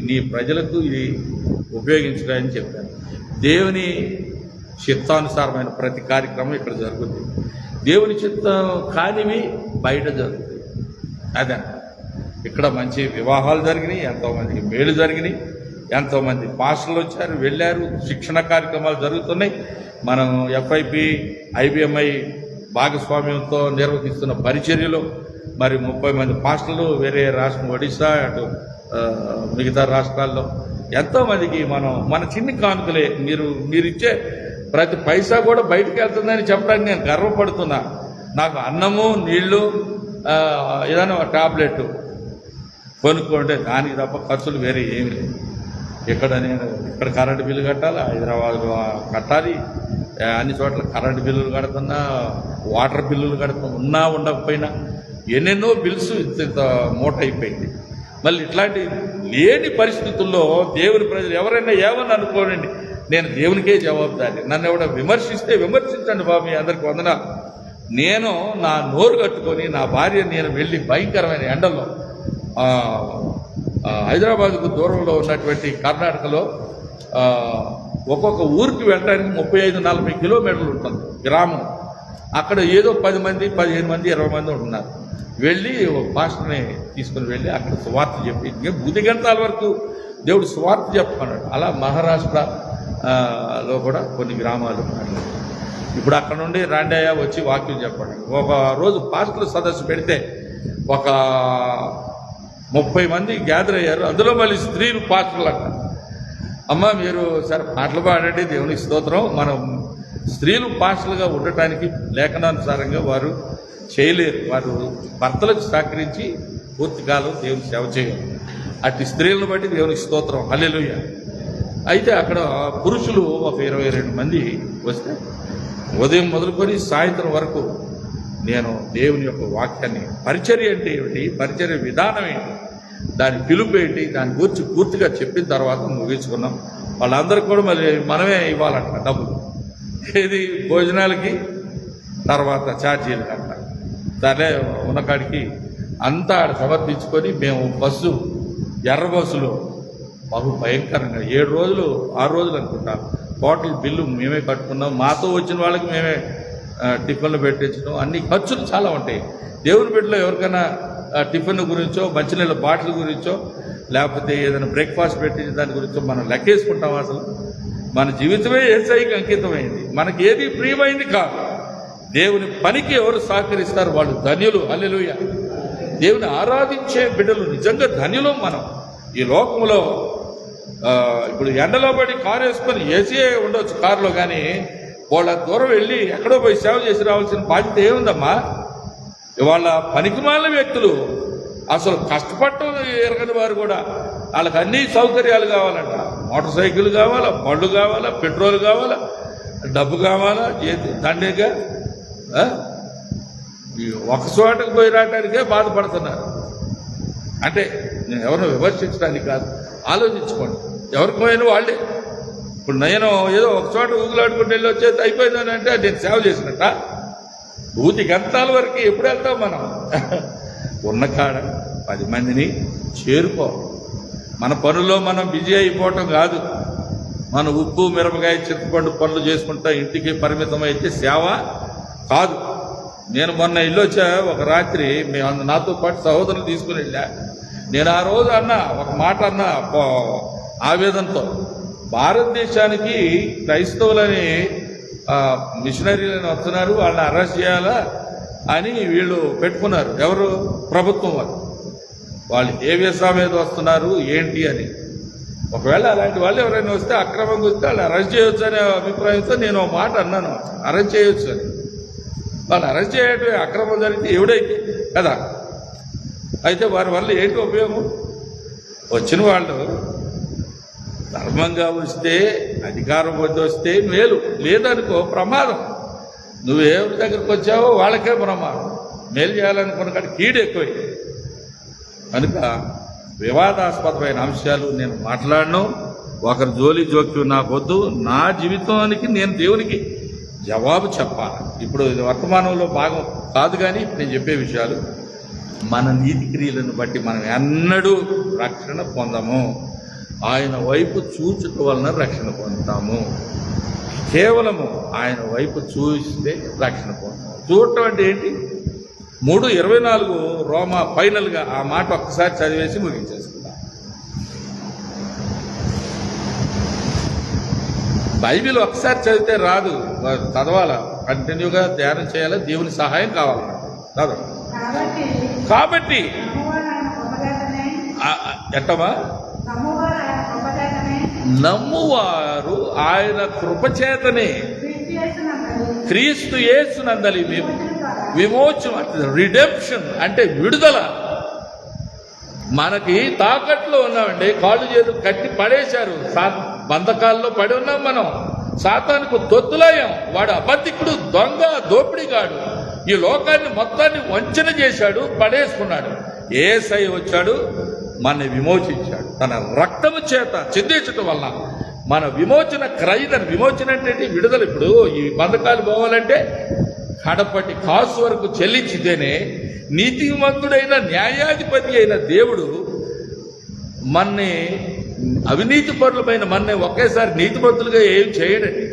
నీ ప్రజలకు ఇది ఉపయోగించడానికి చెప్పాను. దేవుని చిత్తానుసారమైన ప్రతి కార్యక్రమం ఇక్కడ జరుగుతుంది. దేవుని చిత్తం కానివి బయట జరుగుతాయి. అదే ఇక్కడ మంచి వివాహాలు జరిగినాయి, ఎంతోమందికి మేలు జరిగినాయి, ఎంతోమంది పాస్టర్లు వచ్చారు వెళ్ళారు, శిక్షణ కార్యక్రమాలు జరుగుతున్నాయి. మనం FIP IBMI భాగస్వామ్యంతో నిర్వహిస్తున్న పరిచర్యలో మరి 30 మంది పాస్టర్లు వేరే రాష్ట్రం ఒడిశా అటు మిగతా రాష్ట్రాల్లో ఎంతోమందికి మన చిన్ని కానుకలే మీరు ఇచ్చే ప్రతి పైసా కూడా బయటకు వెళ్తుందని చెప్పడానికి నేను గర్వపడుతున్నా. నాకు అన్నము నీళ్లు ఏదైనా టాబ్లెట్ కొనుక్కుంటే దానికి తప్ప ఖర్చులు వేరే ఏమి లేదు. ఇక్కడ కరెంటు బిల్లు కట్టాలి, హైదరాబాద్లో కట్టాలి, అన్ని చోట్ల కరెంటు బిల్లులు కడుతున్నా, వాటర్ బిల్లులు కడుతున్నా, ఉన్నా ఉండకపోయినా ఎన్నెన్నో బిల్స్ ఇంత మూట అయిపోయింది. మళ్ళీ ఇట్లాంటి లేని పరిస్థితుల్లో దేవుని ప్రజలు ఎవరైనా ఏమని అనుకోనండి, నేను దేవునికే జవాబుదారి. నన్ను ఎవడో విమర్శిస్తే విమర్శించండి బాబు, మీ అందరికి వందన. నేను నా నోరు కట్టుకొని నా భార్య నేను వెళ్ళి భయంకరమైన ఎండల్లో హైదరాబాద్కు దూరంలో ఉన్నటువంటి కర్ణాటకలో ఒక్కొక్క ఊరికి వెళ్ళడానికి 35-40 కిలోమీటర్లు ఉంటుంది గ్రామం. అక్కడ ఏదో 10 మంది 15 మంది 20 మంది ఉంటున్నారు. వెళ్ళి ఒక పాస్టర్ని తీసుకుని వెళ్ళి అక్కడ సువార్త చెప్పి బుద్ధి గంటల వరకు దేవుడు సువార్త చెప్పమన్నాడు. అలా మహారాష్ట్రలో కూడా కొన్ని గ్రామాలు ఇప్పుడు అక్కడ నుండి రాండయ్య వచ్చి వాక్యం చెప్పండి. ఒక రోజు పాస్టర్ల సదస్సు పెడితే ఒక 30 మంది గ్యాదర్ అయ్యారు. అందులో మళ్ళీ స్త్రీలు పాస్టర్లు అంట. అమ్మ మీరు సరే పాటలు పాడండి, దేవునికి స్తోత్రం. మనం స్త్రీలు పాస్టర్లుగా ఉండటానికి లేఖనానుసారంగా వారు చేయలేరు. వారు భర్తలకు సహకరించి పూర్తికాలం దేవుని సేవ చేయాలి. అట్టి స్త్రీలను బట్టి దేవునికి స్తోత్రం, హల్లెలూయా. అయితే అక్కడ పురుషులు ఒక 22 మంది వస్తే ఉదయం మొదలుకొని సాయంత్రం వరకు నేను దేవుని యొక్క వాక్యాన్ని, పరిచర్య అంటే ఏమిటి, పరిచర్య విధానం ఏంటి, దాని పిలుపు ఏంటి, దాని గురించి పూర్తిగా చెప్పిన తర్వాత ముగించుకున్నాం. వాళ్ళందరికీ కూడా మళ్ళీ మనమే ఇవ్వాలంట డబ్బులు, ఏది భోజనాలకి తర్వాత ఛార్జీలు అంట. సరే ఉన్నకాడికి అంతా సమర్పించుకొని మేము బస్సు, ఎర్ర బస్సులో బహు భయంకరంగా 7 రోజులు 6 రోజులు అనుకుంటా టోటల్ బిల్లు మేమే కట్టుకున్నాం. మాతో వచ్చిన వాళ్ళకి మేమే టిఫిన్లు పెట్టించడం, అన్ని ఖర్చులు చాలా ఉంటాయి. దేవుని బిడ్డలో ఎవరికైనా టిఫిన్ గురించో, మంచినీళ్ళ బాటిల్ గురించో, లేకపోతే ఏదైనా బ్రేక్ఫాస్ట్ పెట్టించిన దాని గురించో మనం లెక్కేసుకుంటాం. అసలు మన జీవితమే యేసయ్యకి అంకితమైంది, మనకి ఏది ప్రియమైంది కాదు. దేవుని పనికి ఎవరు సహకరిస్తారు వాళ్ళు ధన్యులు, హల్లెలూయా. దేవుని ఆరాధించే బిడ్డలు నిజంగా ధన్యులు. మనం ఈ లోకంలో ఇప్పుడు ఎండలో పడి కారు వేసుకొని ఏసీ ఉండొచ్చు కారులో, కానీ వాళ్ళ దూరం వెళ్ళి ఎక్కడో పోయి సేవ చేసి రావాల్సిన బాధ్యత ఏముందమ్మా? వాళ్ళ పనికిమాలిన వ్యక్తులు, అసలు కష్టపడటం ఎరగని వారు కూడా, వాళ్ళకి అన్ని సౌకర్యాలు కావాలంట. మోటార్ సైకిల్ కావాలా, బళ్ళు కావాలా, పెట్రోల్ కావాలా, డబ్బు కావాలా, దండేగా ఒక చోటకు పోయి రావడానికే బాధపడుతున్నారు. అంటే నేను ఎవరిని విమర్శించడానికి కాదు, ఆలోచించుకోండి. ఎవరికి పోయిన వాళ్ళే. ఇప్పుడు నేను ఏదో ఒక చోట ఊగులాడుకుంటూ వెళ్ళి వచ్చేది అయిపోయిందని అంటే నేను సేవ చేసినట్ట. భూతి గంతాల వరకు ఎప్పుడు వెళ్తాం మనం? ఉన్న కాడ 10 మందిని చేరుకోవాలి. మన పనుల్లో మనం బిజీ అయిపోవటం కాదు. మన ఉప్పు మిరపకాయ చింతపండు పనులు చేసుకుంటా ఇంటికి పరిమితం అయితే సేవ కాదు. నేను మొన్న ఇల్లు వచ్చా, ఒక రాత్రి మేము నాతో పాటు సహోదరులు తీసుకుని వెళ్ళా. నేను ఆ రోజు అన్నా ఒక మాట అన్నా ఆవేదనతో, భారతదేశానికి క్రైస్తవులని మిషనరీలను వస్తున్నారు, వాళ్ళని అరెస్ట్ చేయాలా అని వీళ్ళు పెట్టుకున్నారు. ఎవరు? ప్రభుత్వం వాళ్ళు ఏ వీసా మీద వస్తున్నారు ఏంటి అని. ఒకవేళ అలాంటి వాళ్ళు ఎవరైనా వస్తే అక్రమంగా వస్తే వాళ్ళు అరెస్ట్ చేయొచ్చు అనే అభిప్రాయంతో నేను ఒక మాట అన్నాను, అరెస్ట్ చేయొచ్చు అని. వాళ్ళు అరెస్ట్ చేయటం అక్రమం జరిగితే ఎవడైతే కదా. అయితే వారి వల్ల ఏంటి ఉపయోగం? వచ్చిన వాళ్ళు ధర్మంగా వస్తే, అధికారం వస్తే మేలు, లేదనుకో ప్రమాదం. నువ్వు ఎవరి దగ్గరకు వచ్చావో వాళ్ళకే ప్రమాదం. మేలు చేయాలనుకున్న కాడికి కీడు ఎక్కువై. కనుక వివాదాస్పదమైన అంశాలు నేను మాట్లాడను. ఒకరి జోలి జోక్యం నాకొద్దు. నా జీవితానికి నేను దేవునికి జవాబు చెప్పాలి. ఇప్పుడు ఇది వర్తమానంలో భాగం కాదు, కానీ ఇప్పుడు నేను చెప్పే విషయాలు మన నీతి క్రియలను బట్టి మనం ఎన్నడూ రక్షణ పొందము. ఆయన వైపు చూచుట వలన రక్షణ పొందుతాము. కేవలము ఆయన వైపు చూస్తే రక్షణ పొందుతాము. చూడటం అంటే ఏంటి? 3:24 రోమా ఫైనల్గా ఆ మాట ఒక్కసారి చదివేసి ముగించేసుకుందాం. బైబిల్ ఒకసారి చదివితే రాదు, చదవాలా, కంటిన్యూగా ధ్యానం చేయాలి, దేవుని సహాయం కావాలన్నమాట. చదవ. కాబట్టి ఎట్టమా నమ్మువారు ఆయన కృపచేతనే క్రీస్తు యేసునందలి విమోచన, రిడెంప్షన్ అంటే విడుదల. మనకి తాకట్లో ఉన్నామండి, కాళ్ళు చేతులు కట్టి పడేశారు, బంధకాల్లో పడి ఉన్నాం మనం. సాతానుకు తొత్తులయ్యాం. వాడు అబద్ధికుడు, దొంగ, దోపిడిగాడు. ఈ లోకాన్ని మొత్తాన్ని వంచన చేశాడు, పడేసుకున్నాడు. యేసయ్య వచ్చాడు, మన విమోచించాడు తన రక్తము చేత చిందించటం వల్ల. మన విమోచన క్రయదన, విమోచన అంటే విడుదల. ఇప్పుడు ఈ బంధకాలు పోవాలంటే కడపటి కాసు వరకు చెల్లించితేనే నీతిమంతుడైన న్యాయాధిపతి అయిన దేవుడు మన్ని అవినీతి పరులమైన మన్నే ఒకేసారి నీతిమంతులుగా ఏం చేయడండి.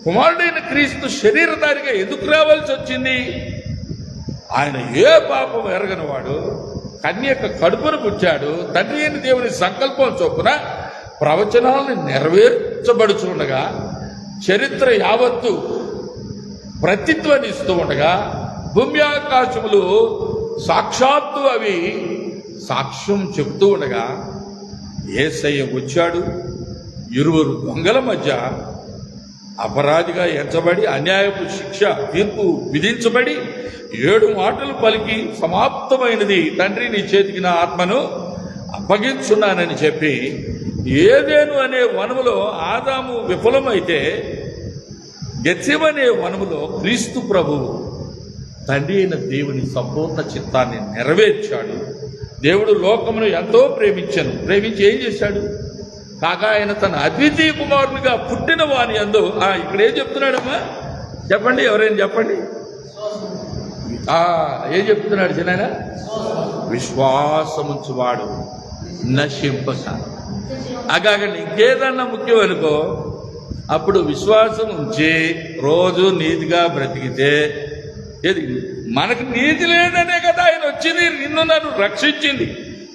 కుమారుడైన క్రీస్తు శరీరధారిగా ఎందుకు రావాల్సి వచ్చింది? ఆయన ఏ పాపం ఎరగనివాడు, కన్యక కడుపును పుట్టాడు. తండ్రి అయిన దేవుని సంకల్పం చొప్పున ప్రవచనాలను నెరవేర్చబడుచుండగా, చరిత్ర యావత్తు ప్రతిధ్వనిస్తూ ఉండగా, భూమి ఆకాశములు సాక్షాత్తు అవి సాక్ష్యం చెబుతూ ఉండగా, యేసయ్య వచ్చాడు. ఇరువురు దొంగల మధ్య అపరాధిగా ఎంచబడి, అన్యాయపు శిక్ష తీర్పు విధించబడి, 7 మాటలు పలికి సమాప్తమైనది, తండ్రి నీ చేతికి నా ఆత్మను అప్పగించున్నానని చెప్పి, ఏదేను అనే వనములో ఆదాము విఫలమైతే, గెత్సెమనే వనములో క్రీస్తు ప్రభువు తండ్రి అయిన దేవుని సంపూర్ణ చిత్తాన్ని నెరవేర్చాడు. దేవుడు లోకమును ఎంతో ప్రేమించాను. ప్రేమించి ఏం చేశాడు? కాగా ఆయన తన అద్వితీయ కుమారునిగా పుట్టిన వాని యందు, ఇక్కడ ఏం చెప్తున్నాడమ్మా చెప్పండి, ఎవరైనా చెప్పండి. ఏం చెప్తున్నాడు చిన్న? విశ్వాసముంచువాడు నశింపక. అగాగండి, ఇంకేదన్నా ముఖ్యం అనుకో, అప్పుడు విశ్వాసం ఉంచి రోజు నీతిగా బ్రతికితే, ఏది మనకు నీతి లేదనే కదా ఆయన వచ్చింది, నిన్ను నన్ను రక్షించింది.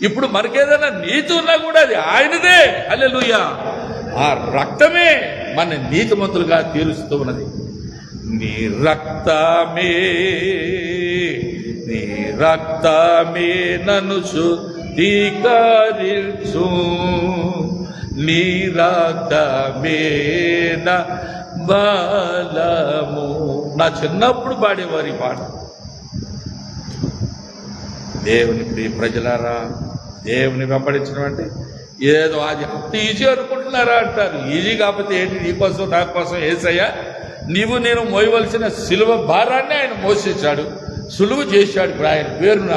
ఇప్పుడు మనకేదైనా నీతి ఉన్నా కూడా అది ఆయనదే. హల్లెలూయా. ఆ రక్తమే మన నీతిమంతులుగా తీరుస్తూ ఉన్నది. నీ రక్తమే నన్ను శుద్ధీకరించు, నీ రక్తమే నా బలము. నా చిన్నప్పుడు పాడేవారి పాట. దేవుని ప్రియ ప్రజలారా, దేవుని వెంబడించడం అంటే ఏదో అది అంత ఈజీ అనుకుంటున్నారా అంటారు. ఈజీ కాకపోతే ఏంటి? నీకోసం నా కోసం యేసయ్య నీవు నేను మోయవలసిన సిలువ భారాన్ని ఆయన మోసేశాడు, సులువు చేశాడు. ఇప్పుడు ఆయన పేరున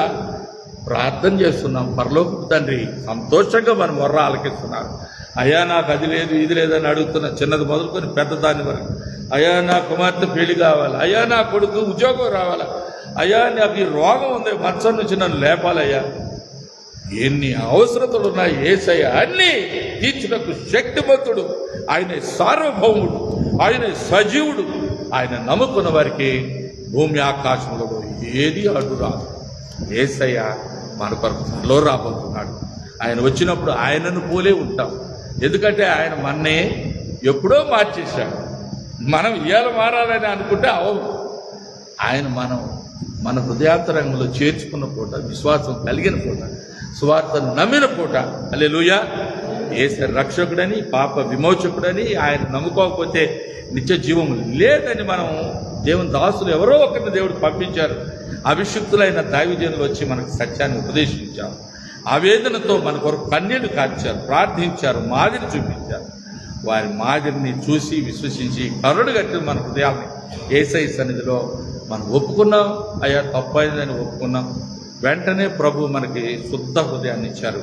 ప్రార్థన చేస్తున్నాం. పరలోకపు తండ్రి సంతోషంగా మన మొర్ర ఆలకిస్తున్నారు. అయ్యా నాకు అది లేదు ఇది లేదని అడుగుతున్నా, చిన్నది మొదలుకొని పెద్ద దాని వరకు. అయ్యా నా కుమార్తె పెళ్లి కావాలి, అయ్యా నా కొడుకు ఉద్యోగం రావాలా, అయ్యా నాకు ఈ రోగం ఉంది, మంచం నుంచి నన్ను లేపాలయ్యా. ఎన్ని అవసరతలు ఉన్నాయి, యేసయ్య అన్ని తీర్చుటకు శక్తిమంతుడు. ఆయన సార్వభౌముడు, ఆయన సజీవుడు. ఆయన నమ్ముకున్న వారికి భూమి ఆకాశంలో ఏది అడ్డు రాదు. యేసయ్య మన కొరకు త్వరలో రాబోతున్నాడు. ఆయన వచ్చినప్పుడు ఆయనను పోలే ఉంటాం. ఎందుకంటే ఆయన మన్నే ఎప్పుడో మార్చేశాడు. మనం ఇవాళ మారాలని అనుకుంటే అవదు. ఆయన మన హృదయాంతరంగంలో చేర్చుకున్న పూట, విశ్వాసం కలిగిన పూట, సువార్తను నమ్మిన పూట, హల్లెలూయా, యేసు రక్షకుడని, పాప విమోచకుడని, ఆయన నమ్ముకోకపోతే నిత్య జీవం లేదని మనం దేవుని దాసులు ఎవరో ఒకరిని దేవుడు పంపించారు. అభిషిక్తులైన దైవజనులు వచ్చి మనకు సత్యాన్ని ఉపదేశించారు. ఆవేదనతో మన కొరకు కన్నీళ్లు కార్చారు, ప్రార్థించారు, మాదిరి చూపించారు. వారి మాదిరిని చూసి విశ్వసించి కరుడు గట్టి మన హృదయాన్ని యేసయ్య సన్నిధిలో మనం ఒప్పుకున్నాం. అయ్యా తప్పైందని ఒప్పుకున్నాం. వెంటనే ప్రభు మనకి శుద్ధ హృదయాన్ని ఇచ్చారు.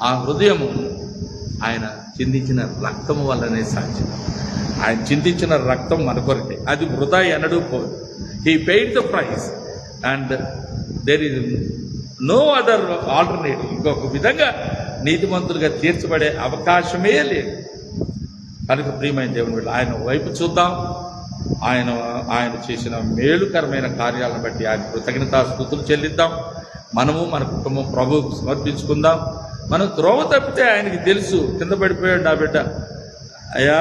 ఆ హృదయము ఆయన చిందించిన రక్తము వల్లనే సాధ్యం. ఆయన చిందించిన రక్తం మన కొరకే, అది వృధా ఎన్నడూ పోదు. He paid the price and there is no other alternative. ఇంకొక విధంగా నీతిమంతులుగా తీర్చబడే అవకాశమే లేదు. కనుక ప్రియమైన దేవుని బిడ్డ, ఆయన వైపు చూద్దాం. ఆయన చేసిన మేలుకరమైన కార్యాలను బట్టి ఆయన కృతజ్ఞతాస్తుతులు చెల్లిద్దాం. మనము మన కుటుంబం ప్రభువుకు సమర్పించుకుందాం. మనం త్రోవ తప్పితే ఆయనకి తెలుసు. కింద పడిపోయాడు నా బిడ్డ, అయ్యా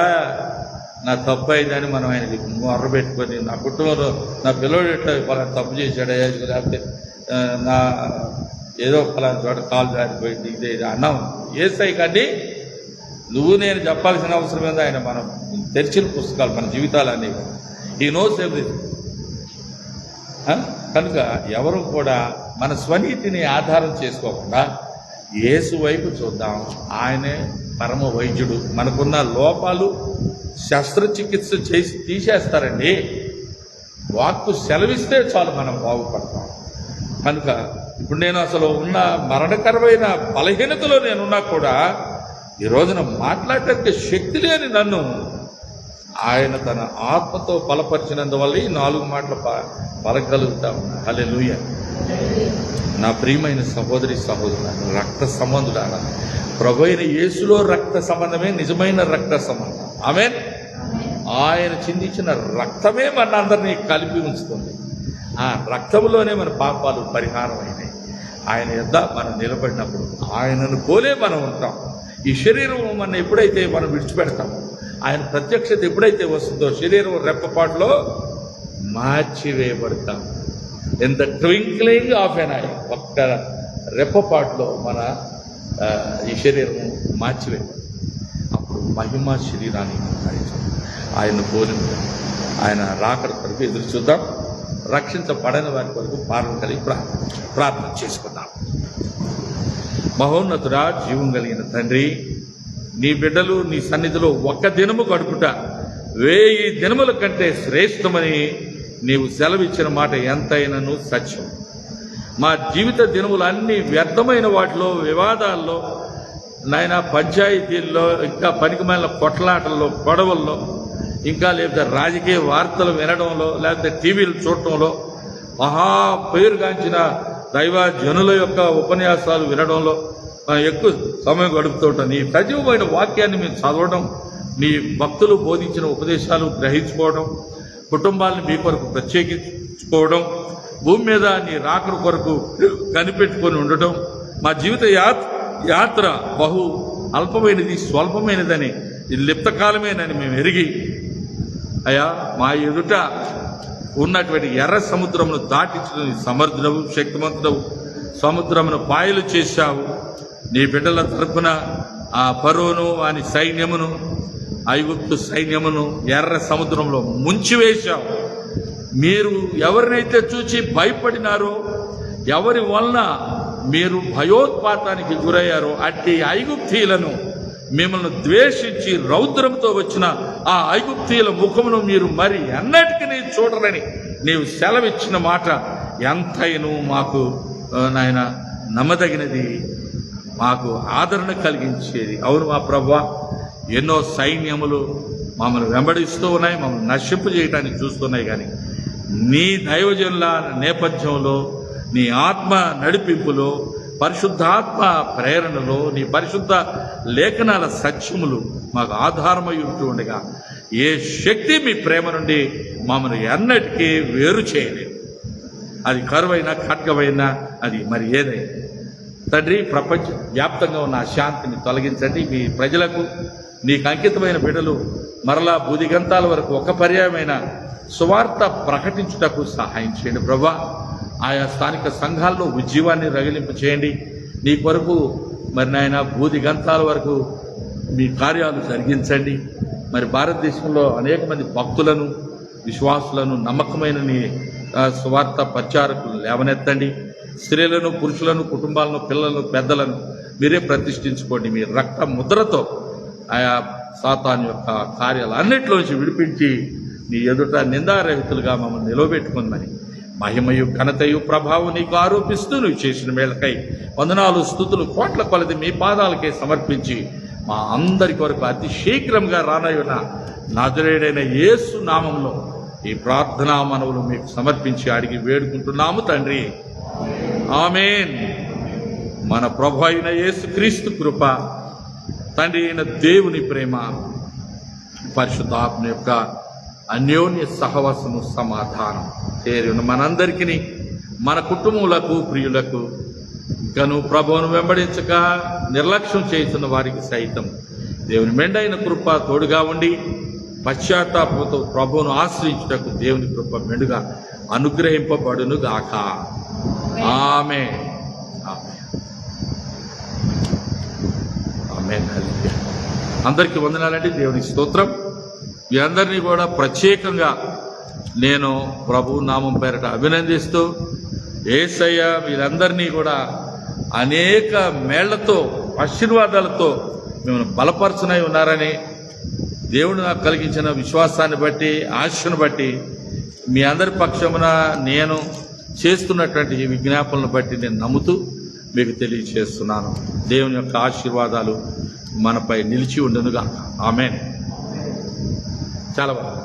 నా తప్పు అయిందని మనం ఆయనకి మొర్ర పెట్టుకొని, నా కుటుంబంలో నా పిల్లడు ఎట్లా పలానా తప్పు చేశాడు అయ్యా, లేకపోతే నా ఏదో పలానా చోట కాలు జారిపోయింది ఇదే అన్నాం. యేసయ్య కానీ నువ్వు నేను చెప్పాల్సిన అవసరం ఏందో, ఆయన మనం తెరిచిన పుస్తకాలు మన జీవితాలన్నీ. ఈ నోస్ ఎవ్రీథింగ్. కనుక ఎవరు కూడా మన స్వనీతిని ఆధారం చేసుకోకుండా యేసు వైపు చూద్దాం. ఆయనే పరమ వైద్యుడు. మనకున్న లోపాలు శస్త్రచికిత్స చేసి తీసేస్తారండి. వాక్కు సెలవిస్తే చాలు మనం బాగుపడతాం. కనుక ఇప్పుడు నేను అసలు ఉన్న మరణకరమైన బలహీనతలో నేనున్నా కూడా ఈ రోజున మాట్లాడటానికి శక్తి లేని నన్ను ఆయన తన ఆత్మతో బలపరిచినందువల్ల ఈ 4 మాటలు పలకగలుగుతా ఉన్నా. హల్లెలూయా. నా ప్రియమైన సహోదరి సహోదరులారా, రక్త సంబంధులారా, ప్రభు అయిన యేసులో రక్త సంబంధమే నిజమైన రక్త సంబంధం. ఆమేన్. ఆయన చిందించిన రక్తమే మన అందరినీ కలిపి ఉంచుతుంది. ఆ రక్తంలోనే మన పాపాలు పరిహారం అయినాయి. ఆయన యొద్ద మనం నిలబడినప్పుడు ఆయనను పోలే మనం ఉంటాం. ఈ శరీరం మన ఎప్పుడైతే మనం విడిచిపెడతామో, ఆయన ప్రత్యక్షత ఎప్పుడైతే వస్తుందో శరీరం రెప్పపాటులో మార్చివేయబడతాం. In the twinkling of an eye, ఒక్క రెప్పపాటులో మన ఈ శరీరం మార్చివేయబడతాం. అప్పుడు మహిమ శరీరాన్ని ఆయన పోలి ఆయన రాకడ కొరకు ఎదురు చూద్దాం. రక్షించబడని వారి కొరకు పాలన కలిగి ప్రార్థన చేసుకుందాం. మహోన్నతుడా, జీవం కలిగిన తండ్రి, నీ బిడ్డలు నీ సన్నిధిలో ఒక్క దినము గడుపుట 1000 దినముల కంటే శ్రేష్టమని నీవు సెలవిచ్చిన మాట ఎంతైనను సత్యం. మా జీవిత దినములన్నీ వ్యర్థమైన వాటిలో, వివాదాల్లో, నాయన పంచాయతీల్లో, ఇంకా పనికిమాలిన కొట్లాటల్లో, గొడవల్లో, ఇంకా లేకపోతే రాజకీయ వార్తలు వినడంలో, లేకపోతే టీవీలు చూడటంలో, మహా పేరుగాంచిన దైవ జనుల యొక్క ఉపన్యాసాలు వినడంలో ఎక్కువ సమయం గడుపుతూ ఉంటాం. నీ సజీవమైన వాక్యాన్ని మేము చదవడం, నీ భక్తులు బోధించిన ఉపదేశాలు గ్రహించుకోవడం, కుటుంబాలను మీ కొరకు ప్రత్యేకించుకోవడం, భూమి మీద నీ రాకడ కొరకు కనిపెట్టుకొని ఉండటం, మా జీవిత యాత్ర బహు అల్పమైనది, స్వల్పమైనదని, లిప్తకాలమేనని మేము ఎరిగి, అయ్యా మా ఎదుట ఉన్నటువంటి ఎర్ర సముద్రమును దాటించడం సమర్థుడవు, శక్తిమంతుడవు. సముద్రమును పాయలు చేశావు. నీ బిడ్డల తరపున ఆ ఫరోను వాని సైన్యమును, ఐగుప్తు సైన్యమును ఎర్ర సముద్రంలో ముంచివేశావు. మీరు ఎవరినైతే చూచి భయపడినారో, ఎవరి వలన మీరు భయోత్పాతానికి గురయ్యారో అట్టి ఐగుప్తీయులను, మిమ్మల్ని ద్వేషించి రౌద్రంతో వచ్చిన ఆ ఐగుప్తీయుల ముఖమును మీరు మరి ఎన్నటికీ చూడరని నీవు సెలవిచ్చిన మాట ఎంతైనా మాకు నాయన నమ్మదగినది, మాకు ఆదరణ కలిగించేది. అవును మా ప్రభువా, ఎన్నో సైన్యములు మమ్మల్ని వెంబడిస్తూ ఉన్నాయి, మమ్మల్ని నశింపు చేయడానికి చూస్తున్నాయి. కానీ నీ దైవజనుల నేపథ్యంలో, నీ ఆత్మ నడిపింపులో, పరిశుద్ధాత్మ ప్రేరణలో, నీ పరిశుద్ధ లేఖనాల సత్యములు మాకు ఆధారమై ఉంటూ ఉండగా ఏ శక్తి మీ ప్రేమ నుండి మమ్మల్ని ఎన్నటికీ వేరు చేయలేదు. అది కరువైనా, ఖడ్గమైనా, అది మరి ఏదైనా తండ్రి, ప్రపంచ వ్యాప్తంగా ఉన్న అశాంతిని తొలగించండి. మీ ప్రజలకు, నీకు అంకితమైన బిడ్డలు మరలా బూదిగంతాల వరకు ఒక పర్యాయమైన సువార్త ప్రకటించుటకు సహాయం చేయండి ప్రభా. ఆయా స్థానిక సంఘాల్లో ఉజ్జీవాన్ని రగిలింపు చేయండి. నీ కొరకు మరి నాయన బూదిగంతాల వరకు మీ కార్యాలు జరిగించండి. మరి భారతదేశంలో అనేక మంది భక్తులను, విశ్వాసులను, నమ్మకమైన నీ సువార్త ప్రచారకులు లేవనెత్తండి. స్త్రీలను, పురుషులను, కుటుంబాలను, పిల్లలను, పెద్దలను మీరే ప్రతిష్ఠించుకోండి. మీ రక్త ముద్రతో ఆయా సాతాను యొక్క కార్యాలు అన్నిటిలోంచి విడిపించి నీ ఎదుట నిందారహితులుగా మమ్మల్ని నిలవబెట్టుకుందని మహిమయు, ఘనతయు, ప్రభావం నీకు ఆరోపిస్తూ నువ్వు చేసిన మేళకై వందనాలు, స్తుతులు కోట్ల కొలది మీ పాదాలకే సమర్పించి మా అందరి కొరకు అతి శీఘ్రంగా రానయ్యున్న నజరేయుడైన యేసు నామంలో ఈ ప్రార్థనా మనవులు మీకు సమర్పించి అడిగి వేడుకుంటున్నాము తండ్రి. ఆమేన్. మన ప్రభు అయిన యేసు క్రీస్తు కృప, తండ్రి అయిన దేవుని ప్రేమ, పరిశుద్ధాత్మ యొక్క అన్యోన్య సహవాసము, సమాధానం చేరిన మనందరికీ, మన కుటుంబములకు, ప్రియులకు, ఇంకను ప్రభువును వెంబడించక నిర్లక్ష్యం చేస్తున్న వారికి సైతం దేవుని మెండైన కృప తోడుగా ఉండి పశ్చాత్తాపంతో ప్రభువును ఆశ్రయించుటకు దేవుని కృప మెండుగా అనుగ్రహింపబడును గాక. ఆమేన్. ఆమేన్. హల్లెలూయా. అందరికీ వందనాలండి. దేవునికి స్తోత్రం. మీ అందరినీ కూడా ప్రత్యేకంగా నేను ప్రభు నామం పేరట అభినందిస్తూ, యేసయ్య వీరందరినీ కూడా అనేక మేళ్లతో, ఆశీర్వాదాలతో మిమ్మల్ని బలపరచునై ఉన్నారని, దేవుడు నాకు కలిగించిన విశ్వాసాన్ని బట్టి, ఆశను బట్టి, మీ అందరి పక్షమున నేను చేస్తున్నటువంటి ఈ విజ్ఞాపనలను బట్టి నేను నమ్ముతూ మీకు తెలియజేస్తున్నాను. దేవుని యొక్క ఆశీర్వాదాలు మనపై నిలిచి ఉండునుగా. ఆమేన్. చాలా బాగా.